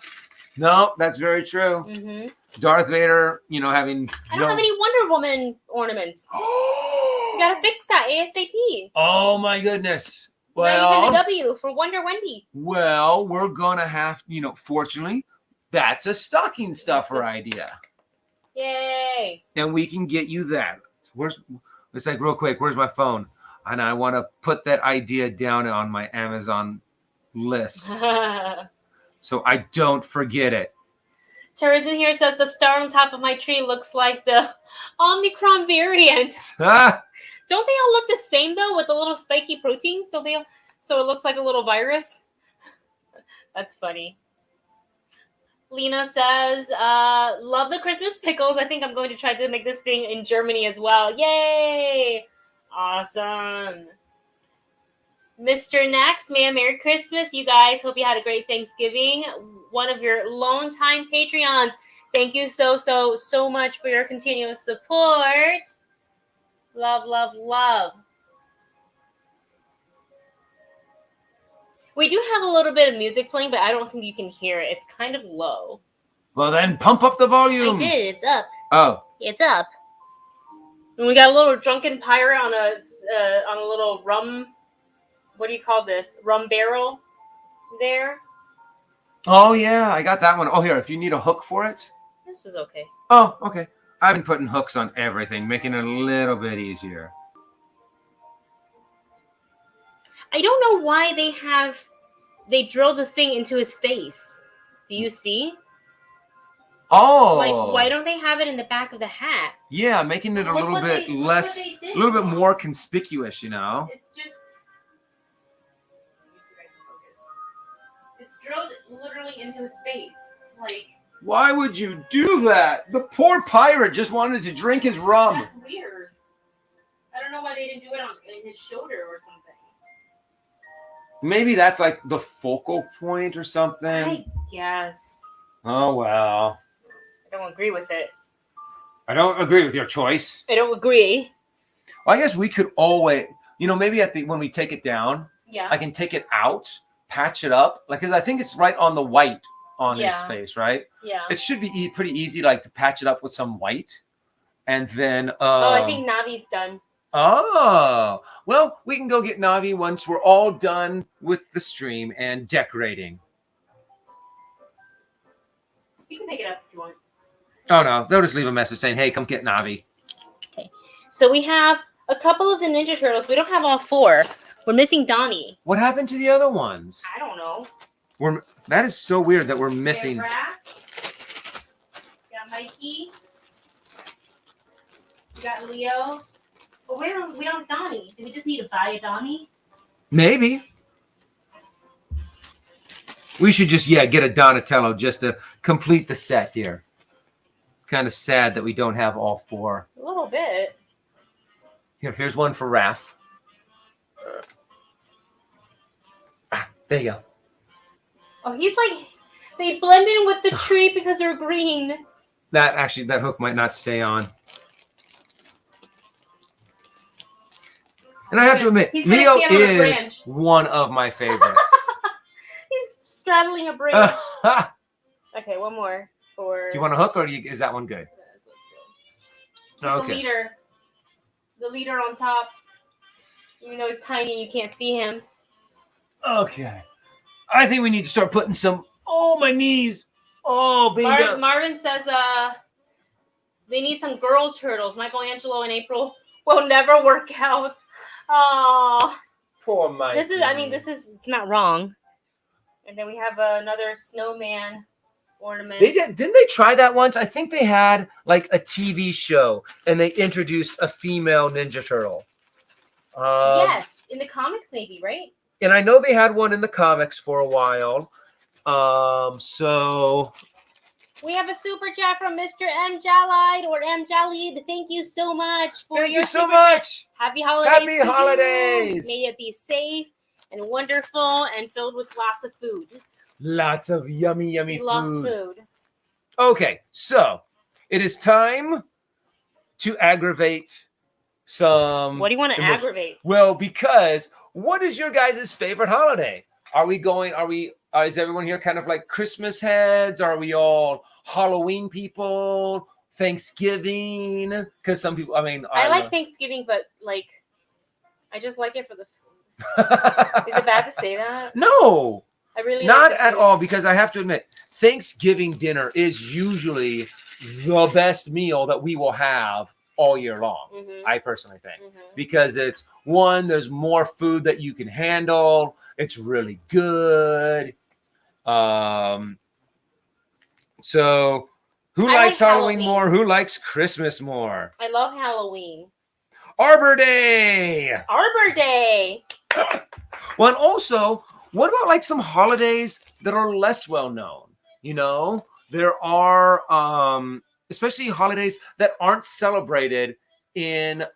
No, that's very true. Mm-hmm. Darth Vader, having... I don't have any Wonder Woman ornaments. You gotta fix that ASAP. Oh, my goodness. Not even a Well, W for Wonder Wendy. we're going to have, fortunately, that's a stocking stuffer idea. Yay. And we can get you that. It's like real quick, where's my phone? And I want to put that idea down on my Amazon list so I don't forget it. Terrorism here says the star on top of my tree looks like the Omicron variant. Ah, Don't they all look the same though, with the little spiky proteins? So it looks like a little virus. That's funny. Lena says, love the Christmas pickles. I think I'm going to try to make this thing in Germany as well. Yay! Awesome. Mr. Next, man, Merry Christmas, you guys. Hope you had a great Thanksgiving. One of your longtime Patreons. Thank you so much for your continuous support. Love, love, love. We do have a little bit of music playing, but I don't think you can hear it. It's kind of low. Well, then pump up the volume. I did. It's up. Oh. It's up. And we got a little drunken pirate on a little rum. What do you call this? Rum barrel there. Oh, yeah. I got that one. Oh, here. If you need a hook for it. This is okay. Oh, okay. I've been putting hooks on everything, making it a little bit easier. I don't know why they drilled the thing into his face. Do you see? Oh. Like, why don't they have it in the back of the hat? Yeah, making it a little bit less, a little bit more conspicuous, you know? It's just... Let me see if I can focus. It's drilled literally into his face. Like... Why would you do that? The poor pirate just wanted to drink his rum. That's weird. I don't know why they didn't do it in his shoulder or something. Maybe that's like the focal point or something. I guess. Oh, well. I don't agree with it. I don't agree with your choice. I don't agree. Well, I guess we could always, maybe when we take it down, Yeah. I can take it out, patch it up. Like, because I think it's right on the white on his face, right? Yeah. It should be pretty easy, like, to patch it up with some white. And then... I think Navi's done. Oh, well, we can go get Navi once we're all done with the stream and decorating. You can pick it up if you want. Oh, no. They'll just leave a message saying, hey, come get Navi. Okay. So we have a couple of the Ninja Turtles. We don't have all four. We're missing Donnie. What happened to the other ones? I don't know. That is so weird that we're missing. Got Mikey. We got Leo. But we don't have Donnie. Do we just need to buy a Donnie? Maybe. We should just, get a Donatello just to complete the set here. Kind of sad that we don't have all four. A little bit. Here's one for Raph. There you go. Oh, he's like, they blend in with the tree because they're green. That hook might not stay on. And I have to admit, Leo is one of my favorites. He's straddling a branch. Okay, one more. Do you want a hook or is that one good? Okay. The leader on top. Even though he's tiny, you can't see him. Okay. I think we need to start putting some... Oh, my knees. Oh, bingo. Marvin says they need some girl turtles. Michelangelo and April will never work out. Oh. Poor Mike. It's not wrong. And then we have another snowman ornament. Didn't they try that once? I think they had like a TV show and they introduced a female Ninja Turtle. Yes, in the comics maybe, right? And I know they had one in the comics for a while. So we have a super chat from Mr. M. Jalide or M. Jalid. Thank you so much for your super chat. Happy holidays. Happy holidays. May it be safe and wonderful and filled with lots of food. Lots of yummy food. Food. Okay, so it is time to aggravate some... What do you want to aggravate? Well, because what is your guys' favorite holiday? Is everyone here kind of like Christmas heads? Are we all Halloween people? Thanksgiving? Because some people, I like Thanksgiving, but like, I just like it for the food. Is it bad to say that? No. I really not at all, because I have to admit, Thanksgiving dinner is usually the best meal that we will have all year long. Mm-hmm. I personally think, because it's one, there's more food that you can handle. It's really good. So who likes Halloween more? Who likes Christmas more? I love Halloween. Arbor Day. Well, and also, what about like some holidays that are less well known? There are especially holidays that aren't celebrated in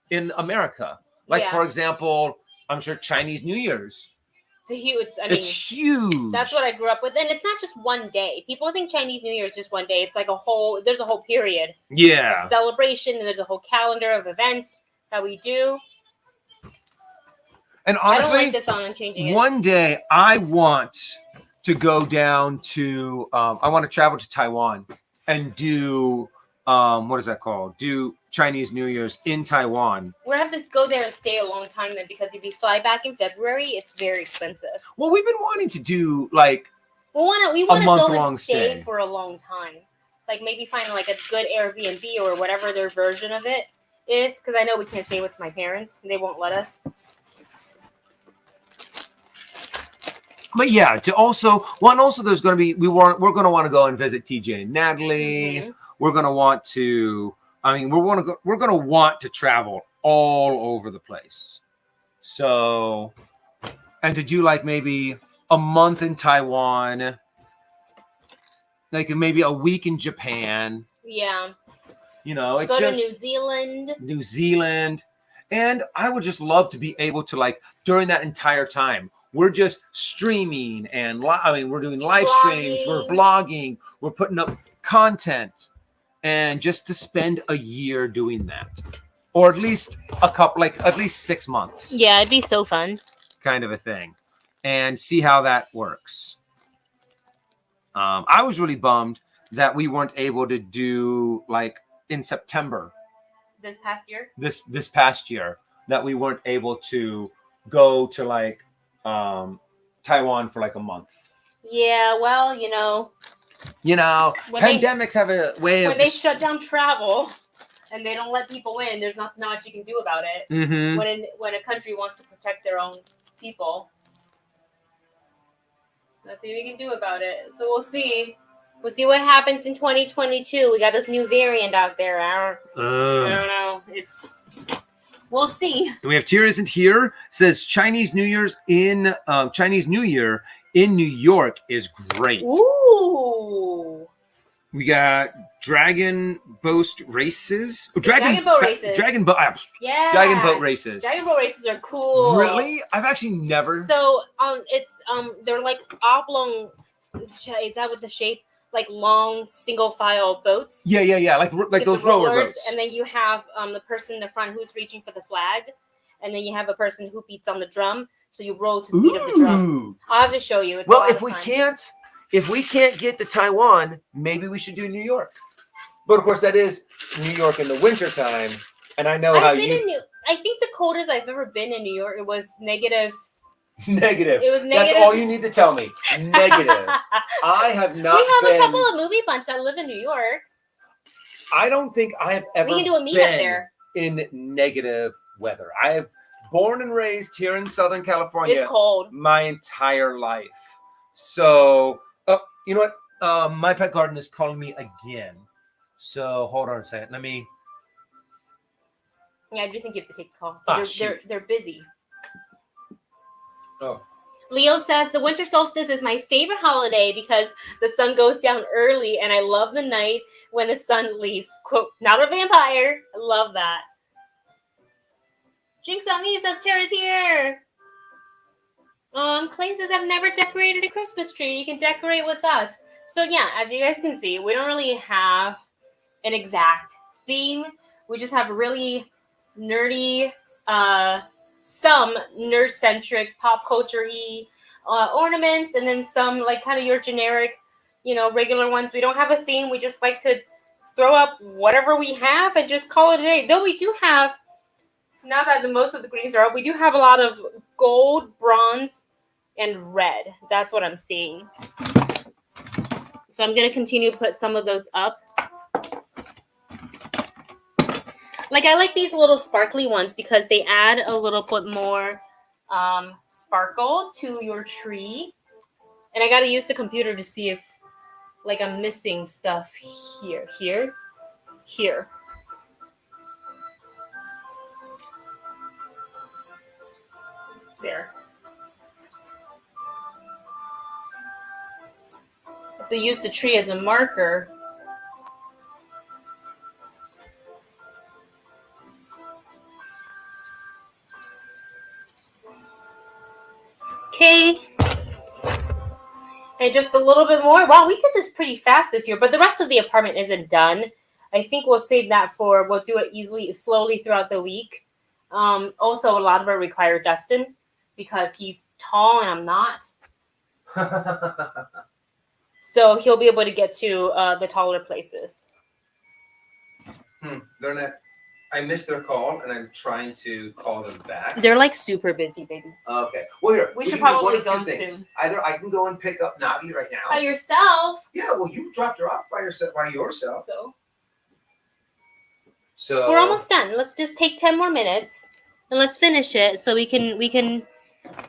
America. Like, for example, I'm sure Chinese New Year's. It's a huge. I mean, It's huge. that's what I grew up with, and it's not just one day. People think Chinese New Year is just one day. It's like a whole. There's a whole period Yeah. of celebration, and there's a whole calendar of events that we do. And I honestly, don't like this song. I'm changing it. one day I want to go down to. I want to travel to Taiwan and do. What is that called? Do Chinese New Year's in Taiwan. We're gonna have to go there and stay a long time then, because if you fly back in February, it's very expensive. Well, we've been wanting to do like We want to go month-long and stay stay. for a long time. Like maybe find like a good Airbnb or whatever their version of it is, because I know we can't stay with my parents; they won't let us. But yeah, to also there's going to be we're going to want to go and visit TJ and Natalie. Mhm. We're going to want to. I mean, we're going to want to travel all over the place. So, and to do like maybe a month in Taiwan, like maybe a week in Japan. Yeah. You know, it's Go to just New Zealand. New Zealand, and I would just love to be able to like during that entire time. We're just streaming and we're doing live streams, we're vlogging, we're putting up content, and just to spend a year doing that, or at least at least 6 months, Yeah, it'd be so fun. kind of a thing, and see how that works. I was really bummed that we weren't able to do like in September This past year. this past year, that we weren't able to go to like Taiwan for like a month. Yeah, well, you know, You know, When pandemics have a way when of they shut down travel and they don't let people in, there's not much you can do about it. Mhm. When a country wants to protect their own people, nothing we can do about it. So we'll see. We'll see what happens in 2022. We got this new variant out there. I don't know. We'll see. And we have Tier Isn't Here says Chinese New Year in New York is great. Ooh. We got Dragon Boat Races. Dragon Boat Races. Dragon Boat Races. Dragon Boat Races are cool. Really? I've actually never. So it's they're like oblong. Is that with the shape? Like long single file boats. Yeah. Like With those the roller rollers, boats. and then you have the person in the front who's reaching for the flag, and then you have a person who beats on the drum. So you roll to the beat of the drum. Ooh. I'll have to show you. It's a Well, lot if of we fun. can't get to Taiwan, maybe we should do New York. But of course, that is New York in the wintertime. And I know how I've been you. in I think the coldest I've ever been in New York, it was negative. Negative. It was That's negative. all you need to tell me. Negative. I have not. We have been, a couple of movie bunch that live in New York. I don't think I have ever We can do a meetup been there. in negative weather. I have born and raised here in Southern California. It's cold. My entire life. So, you know what? My pet garden is calling me again. So hold on a second. Let me. Yeah, I do think you have to take the call. Ah, They're busy. Oh. Leo says the winter solstice is my favorite holiday because the sun goes down early and I love the night when the sun leaves. Quote, not a vampire. I love that. Jinx on me says Tara's here. Clayton says I've never decorated a Christmas tree. You can decorate with us. So yeah, as you guys can see, we don't really have an exact theme. We just have really nerdy, some nerd-centric, pop culture-y ornaments, and then some like kind of your generic, regular ones. We don't have a theme. We just like to throw up whatever we have and just call it a day. Though we do have, now that the most of the greens are up, we do have a lot of gold, bronze, and red. That's what I'm seeing. So I'm going to continue to put some of those up. Like, I like these little sparkly ones because they add a little bit more sparkle to your tree. And I got to use the computer to see if, like, I'm missing stuff here. There. If they use the tree as a marker, Okay. And just a little bit more. Wow, we did this pretty fast this year, but the rest of the apartment isn't done. I think we'll save that we'll do it slowly throughout the week. Also, a lot of it required Dustin because he's tall and I'm not. So he'll be able to get to the taller places. They're not. I missed their call, and I'm trying to call them back. They're like super busy, baby. Okay. Well, here We should can do probably one of go two things. soon. Either I can go and pick up Navi right now. By yourself. Yeah. Well, you dropped her off by yourself. So We're almost done. Let's just take 10 more minutes and let's finish it so we can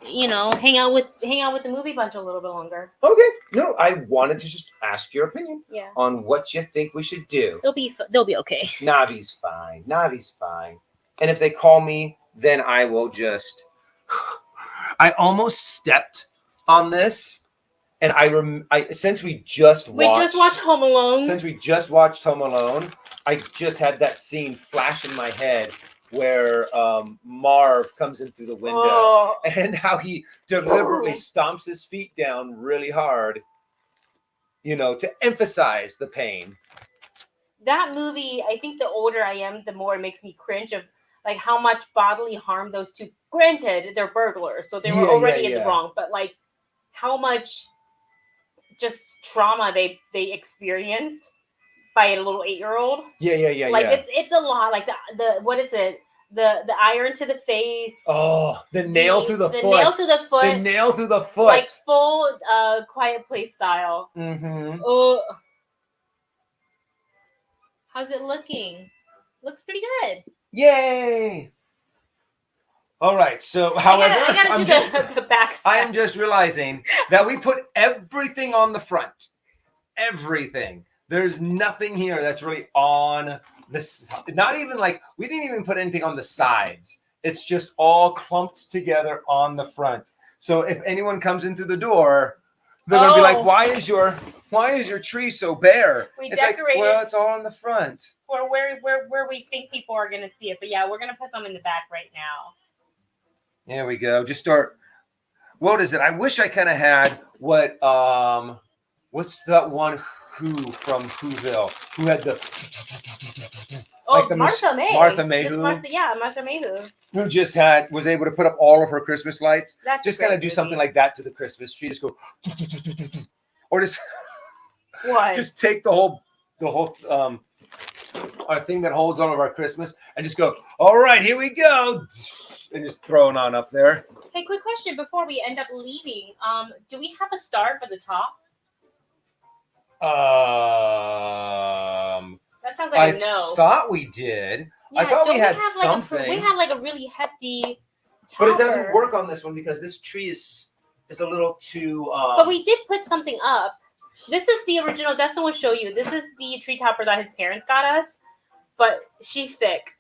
hang out with the movie bunch a little bit longer. Okay. No, I wanted to just ask your opinion Yeah. on what you think we should do. They'll be okay. Navi's fine. And if they call me, then I will just. I almost stepped on this, and since we just watched Home Alone. Since we just watched Home Alone, I just had that scene flash in my head where Marv comes in through the window and how he deliberately stomps his feet down really hard, to emphasize the pain. That movie, I think the older I am, the more it makes me cringe of like how much bodily harm those two. Granted, they're burglars, so they were already in the wrong, but like how much just trauma they experienced by a little 8-year-old. Yeah. Like it's a lot. Like the what is it? The iron to the face. Oh, the nail through the foot. The nail through the foot. The nail through the foot. Like full Quiet Place style. Mm-hmm. Oh. How's it looking? Looks pretty good. Yay! All right. So, however, I gotta do the back side. I am just realizing that we put everything on the front. Everything. There's nothing here that's really on this. Not even like we didn't even put anything on the sides. It's just all clumped together on the front. So if anyone comes in through the door, they're gonna be like, "Why is your tree so bare?" We it's decorated. Like, well, it's all on the front. For where we think people are gonna see it, but yeah, we're gonna put some in the back right now. There we go. Just start. What is it? I wish I kind of had what. What's that one who from Whoville who had the. Martha May. Martha May. Martha May who just was able to put up all of her Christmas lights. That's just kind of do something like that to the Christmas tree. Just go, or just what? Just take the whole our thing that holds all of our Christmas and just go. All right, here we go, and just throw it on up there. Hey, quick question before we end up leaving. Do we have a star for the top? That sounds like a no. I thought we did. Yeah, I thought we had have something. We had like a really hefty topper. But it doesn't work on this one because this tree is a little too. But we did put something up. This is the original. Dustin will show you. This is the tree topper that his parents got us. But she's thick.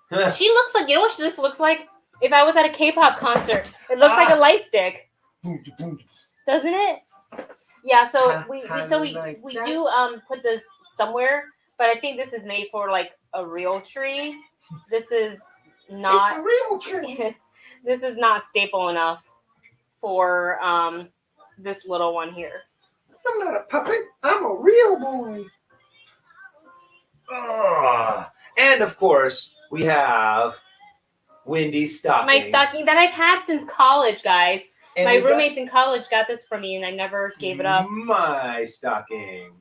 She looks like, you know what this looks like? If I was at a K-pop concert, it looks like a light stick. Doesn't it? Yeah, so we do put this somewhere, but I think this is made for like a real tree. This is not. It's a real tree. This is not staple enough for this little one here. I'm not a puppet. I'm a real boy. And of course, we have Wendy's stocking. My stocking that I've had since college, guys. And my roommates in college got this for me, and I never gave it up. My stocking.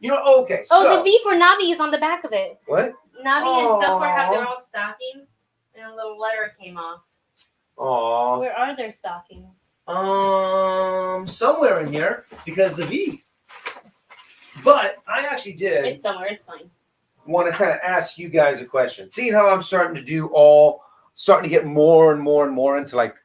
Okay. Oh, so, the V for Navi is on the back of it. What? Navi and Thumper have their own stocking, and a little letter came off. Aww. Where are their stockings? Somewhere in here, because the V. But I actually did. It's somewhere. It's fine. Want to kind of ask you guys a question. Seeing how I'm starting to get more and more and more into like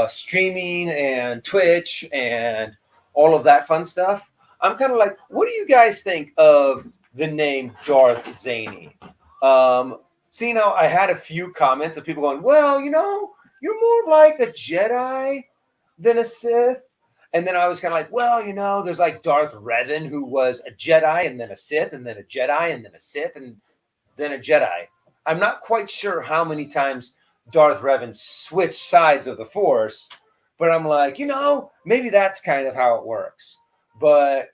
streaming and Twitch and all of that fun stuff. I'm kind of like, what do you guys think of the name Darth Zany? Seeing how I had a few comments of people going, well, you're more like a Jedi than a Sith. And then I was kind of like, well, there's like Darth Revan, who was a Jedi and then a Sith and then a Jedi and then a Sith and then a Jedi. I'm not quite sure how many times Darth Revan switched sides of the Force, But I'm like, maybe that's kind of how it works. But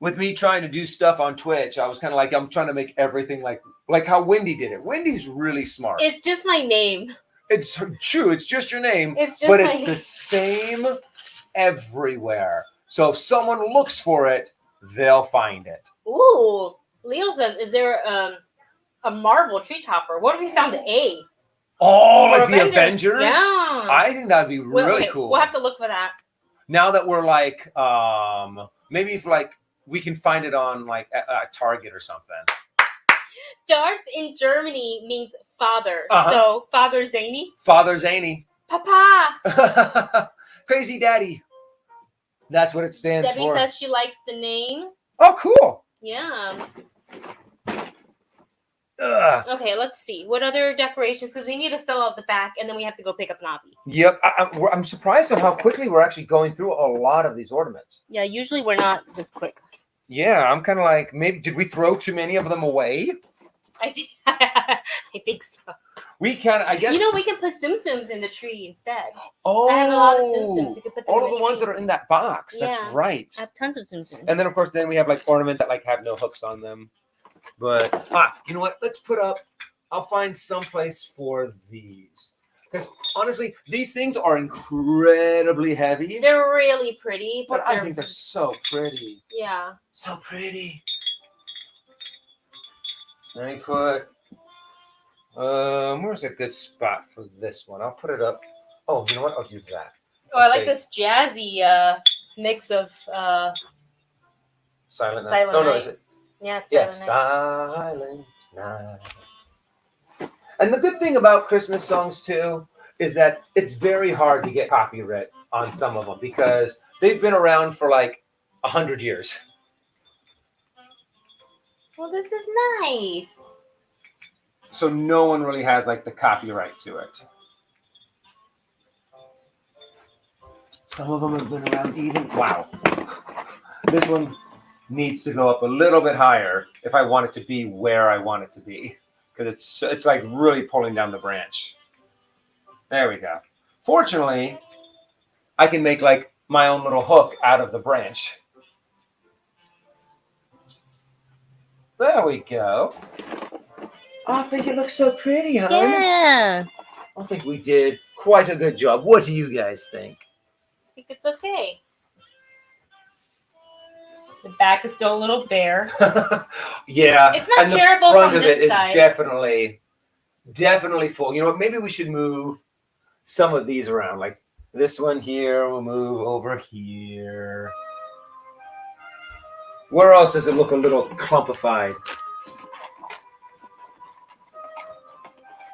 with me trying to do stuff on Twitch, I was kind of like, I'm trying to make everything like how Wendy did it. Wendy's really smart. It's just my name. It's true. It's just your name. It's just but my it's name. the same everywhere. So if someone looks for it, they'll find it. Ooh, Leo says, is there a Marvel tree topper? What if we found the A? Oh, Or like the Avengers? Yeah. I think that'd be really cool. We'll have to look for that. Now that we're like, maybe if like we can find it on like a Target or something. Darth in Germany means father. Uh-huh. So Father Zany. Father Zany. Papa. Crazy Daddy. That's what it stands Debbie for. says she likes the name. Oh, cool. Yeah. Ugh. Okay, let's see. What other decorations? Because we need to fill out the back, and then we have to go pick up Navi. Yep. I'm surprised at how quickly we're actually going through a lot of these ornaments. Yeah, usually we're not this quick. Yeah, I'm kind of like, maybe did we throw too many of them away? I think so. We can, I guess. We can put Tsum Tsums in the tree instead. Oh, I have a lot of Tsum Tsums. You can put them all in of the ones that are in that box. That's Yeah. right. I have tons of Tsum Tsums. And then, of course, we have like ornaments that like have no hooks on them. But you know what? Let's put up. I'll find some place for these because honestly, these things are incredibly heavy. They're really pretty, but I think they're so pretty. Yeah. So pretty. Let me put. Where's a good spot for this one? I'll put it up. Oh, you know what? I'll do that. Oh, I like this jazzy mix of Silent Night. Silent No, Night. is it? Yeah, it's Yes, Silent Night. And the good thing about Christmas songs too is that it's very hard to get copyright on some of them because they've been around for like 100 years. Well, this is nice. So no one really has like the copyright to it. Some of them have been around even. Wow. This one needs to go up a little bit higher if I want it to be where I want it to be. Because it's like really pulling down the branch. There we go. Fortunately, I can make like my own little hook out of the branch. There we go. I think it looks so pretty, hon. Yeah. I think we did quite a good job. What do you guys think? I think it's okay. The back is still a little bare. Yeah. It's not and terrible the front from of it this is side. definitely full. You know what? Maybe we should move some of these around. Like this one here, we'll move over here. Where else does it look a little clumpified?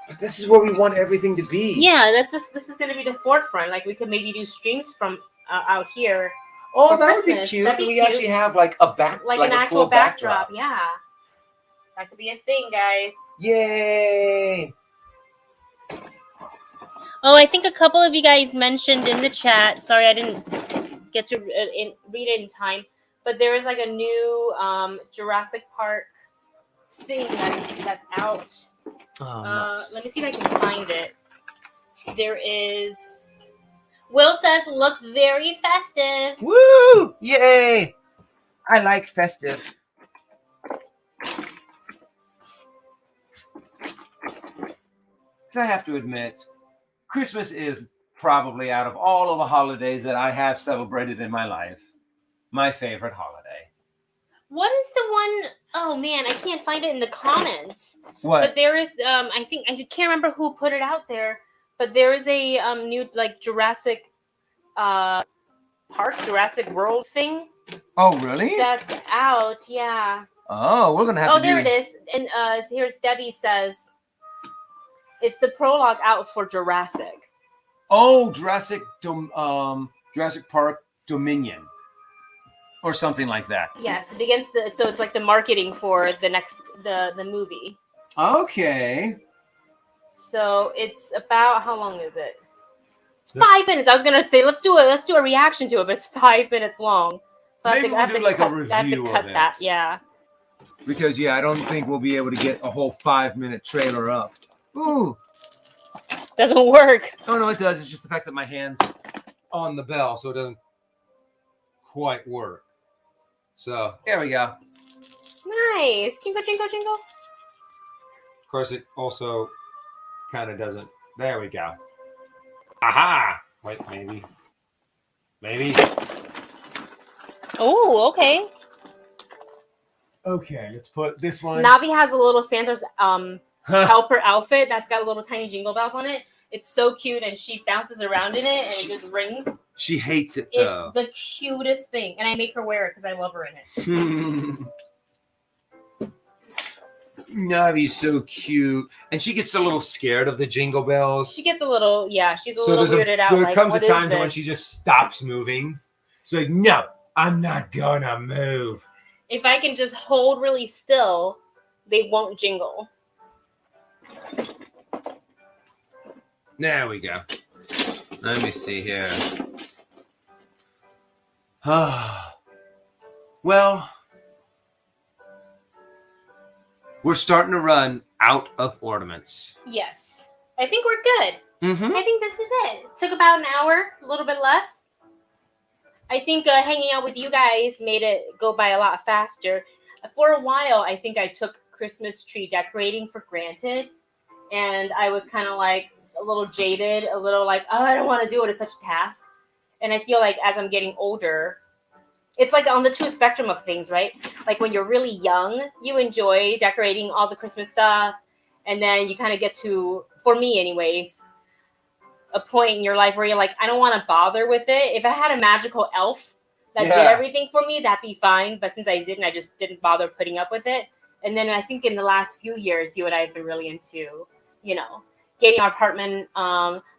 But this is where we want everything to be. Yeah, this is going to be the forefront. Like we could maybe do streams from out here. Oh, for that would be Christmas. cute. That'd be We cute. actually have like a back, Like an a actual cool backdrop. Yeah. That could be a thing, guys. Yay! Oh, I think a couple of you guys mentioned in the chat. Sorry, I didn't get to read it in time. But there is like a new Jurassic Park thing that's out. Let me see if I can find it. There is. Will says looks very festive. Woo! Yay! I like festive. So I have to admit, Christmas is probably out of all of the holidays that I have celebrated in my life, my favorite holiday. What is the one oh man, I can't find it in the comments. What? But there is I think I can't remember who put it out there, but there is a new like Jurassic Park, Jurassic World thing Oh, really? that's out. Yeah. Oh, we're gonna have to There do. it is. And here's Debbie says it's the prologue out for Jurassic. Oh, Jurassic Park Dominion, or something like that. Yes, it begins so it's like the marketing for the next the movie. Okay. So it's about how long is it? It's 5 minutes. I was gonna say let's do a reaction to it, but it's 5 minutes long. So Maybe I have we'll to do like a cut, I have to review cut of it. that. Yeah. Because I don't think we'll be able to get a whole 5-minute trailer up. Ooh. Doesn't work. Oh no, it does. It's just the fact that my hand's on the bell, so it doesn't quite work. So there we go. Nice. Jingle, jingle, jingle. Of course, it also kind of doesn't. There we go. Aha! Wait, maybe. Oh, okay. Okay, let's put this one. Navi has a little Santa's helper outfit that's got a little tiny jingle bells on it. It's so cute, and she bounces around in it, and it just rings. She hates it though. It's the cutest thing, and I make her wear it because I love her in it. Navi's so cute, and she gets a little scared of the jingle bells. She gets a little, she's a little weirded out. There comes what a is time this? when she just stops moving. She's like, no, I'm not gonna move. If I can just hold really still, they won't jingle. There we go. Let me see here. Well, we're starting to run out of ornaments. Yes. I think we're good. Mm-hmm. I think this is it. Took about an hour, a little bit less. I think hanging out with you guys made it go by a lot faster. For a while, I think I took Christmas tree decorating for granted. And I was kind of like a little jaded, a little like, oh, I don't want to do it. It's such a task. And I feel like as I'm getting older, it's like on the two spectrum of things, right? Like when you're really young, you enjoy decorating all the Christmas stuff. And then you kind of get to, for me anyways, a point in your life where you're like, I don't want to bother with it. If I had a magical elf that did everything for me, that'd be fine. But since I didn't, I just didn't bother putting up with it. And then I think in the last few years, you and I have been really into, getting our apartment,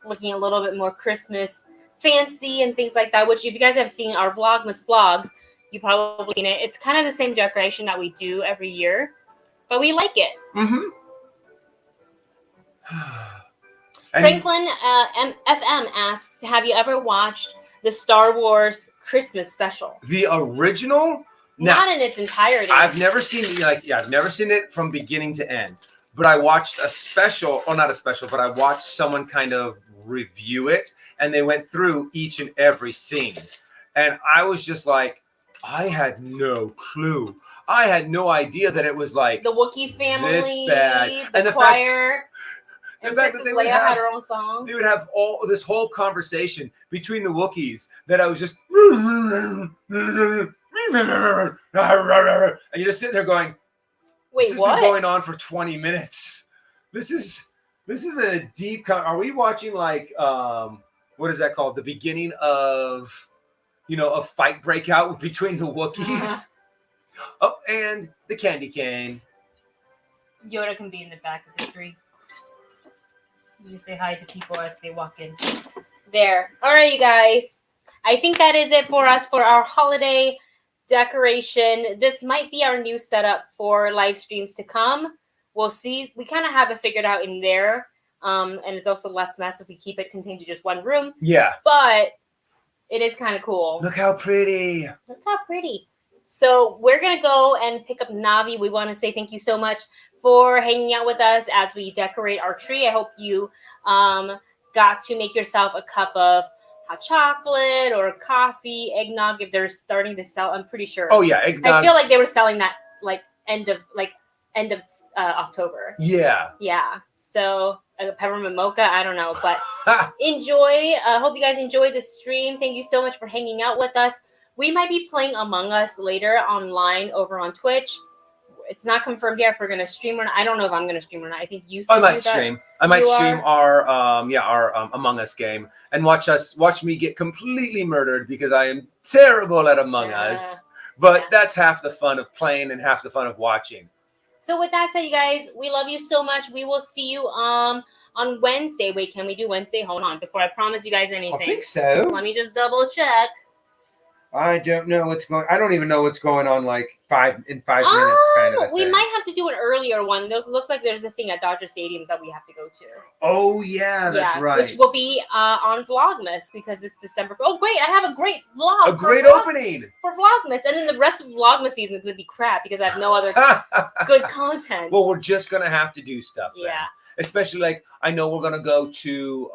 looking a little bit more Christmas fancy and things like that, which if you guys have seen our Vlogmas vlogs, you've probably seen it. It's kind of the same decoration that we do every year, but we like it. Mm-hmm. Franklin FM asks, have you ever watched the Star Wars Christmas special? The original? Not in its entirety. I've never seen I've never seen it from beginning to end. But I watched a special, or not a special, but I watched someone kind of review it, and they went through each and every scene. And I was just like, I had no clue. I had no idea that it was like the Wookiees family, this bad. The choir. And fact that Princess they would Leia have, had her own song. They would have all this whole conversation between the Wookiees that I was just and you just sit there going, wait, this has what? been going on for 20 minutes. This is a deep are we watching like what is that called? The beginning of a fight breakout between the Wookiees. Oh, and the candy cane. Yoda can be in the back of the tree. You say hi to people as they walk in. There. All right, you guys. I think that is it for us for our holiday decoration. This might be our new setup for live streams to come. We'll see. We kind of have it figured out in there. And it's also less mess if we keep it contained to just one room. Yeah. But it is kind of cool. Look how pretty. Look how pretty. So we're going to go and pick up Navi. We want to say thank you so much for hanging out with us as we decorate our tree. I hope you got to make yourself a cup of hot chocolate or coffee, eggnog, if they're starting to sell. I'm pretty sure. Oh yeah, eggnog. I feel like they were selling that end of October. Yeah. Yeah. So peppermint mocha, I don't know, but enjoy. Hope you guys enjoyed the stream. Thank you so much for hanging out with us. We might be playing Among Us later online over on Twitch. It's not confirmed yet if we're going to stream or not. I don't know if I'm going to stream or not. I think you I might stream. I might stream are? our Among Us game and watch me get completely murdered because I am terrible at Among Us. But that's half the fun of playing and half the fun of watching. So with that said, you guys, we love you so much. We will see you on Wednesday. Wait, can we do Wednesday? Hold on. Before I promise you guys anything. I think so. Let me just double check. I don't know what's going. I don't even know what's going on. Like 5 minutes, kind of. We might have to do an earlier one. Looks like there's a thing at Dodger Stadiums that we have to go to. Oh yeah, that's right. Which will be on Vlogmas because it's December. Oh great! I have a great vlog. A great opening for Vlogmas, and then the rest of Vlogmas season is going to be crap because I have no other good content. Well, we're just gonna have to do stuff. Then. Yeah. especially like I know we're gonna go to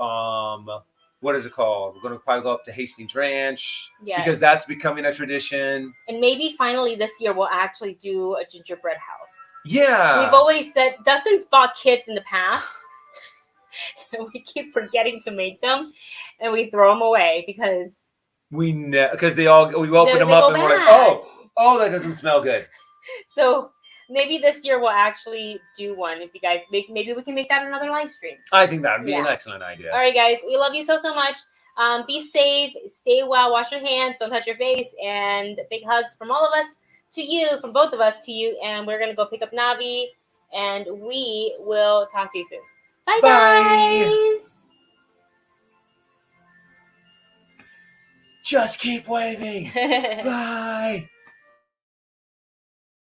what is it called? We're gonna probably go up to Hastings Ranch because Yes. that's becoming a tradition. And maybe finally this year we'll actually do a gingerbread house. Yeah. We've always said Dustin's bought kits in the past. And we keep forgetting to make them, and we throw them away because because we open them they up go and we're like, bad. oh, that doesn't smell good. So maybe this year we'll actually do one. If you guys maybe we can make that another live stream. I think that would be an Yeah. excellent idea. All right, guys, we love you so much. Be safe, stay well, wash your hands, don't touch your face, and big hugs from all of us to you, from both of us to you. And we're gonna go pick up Navi, and we will talk to you soon. Bye. Guys. Just keep waving. Bye.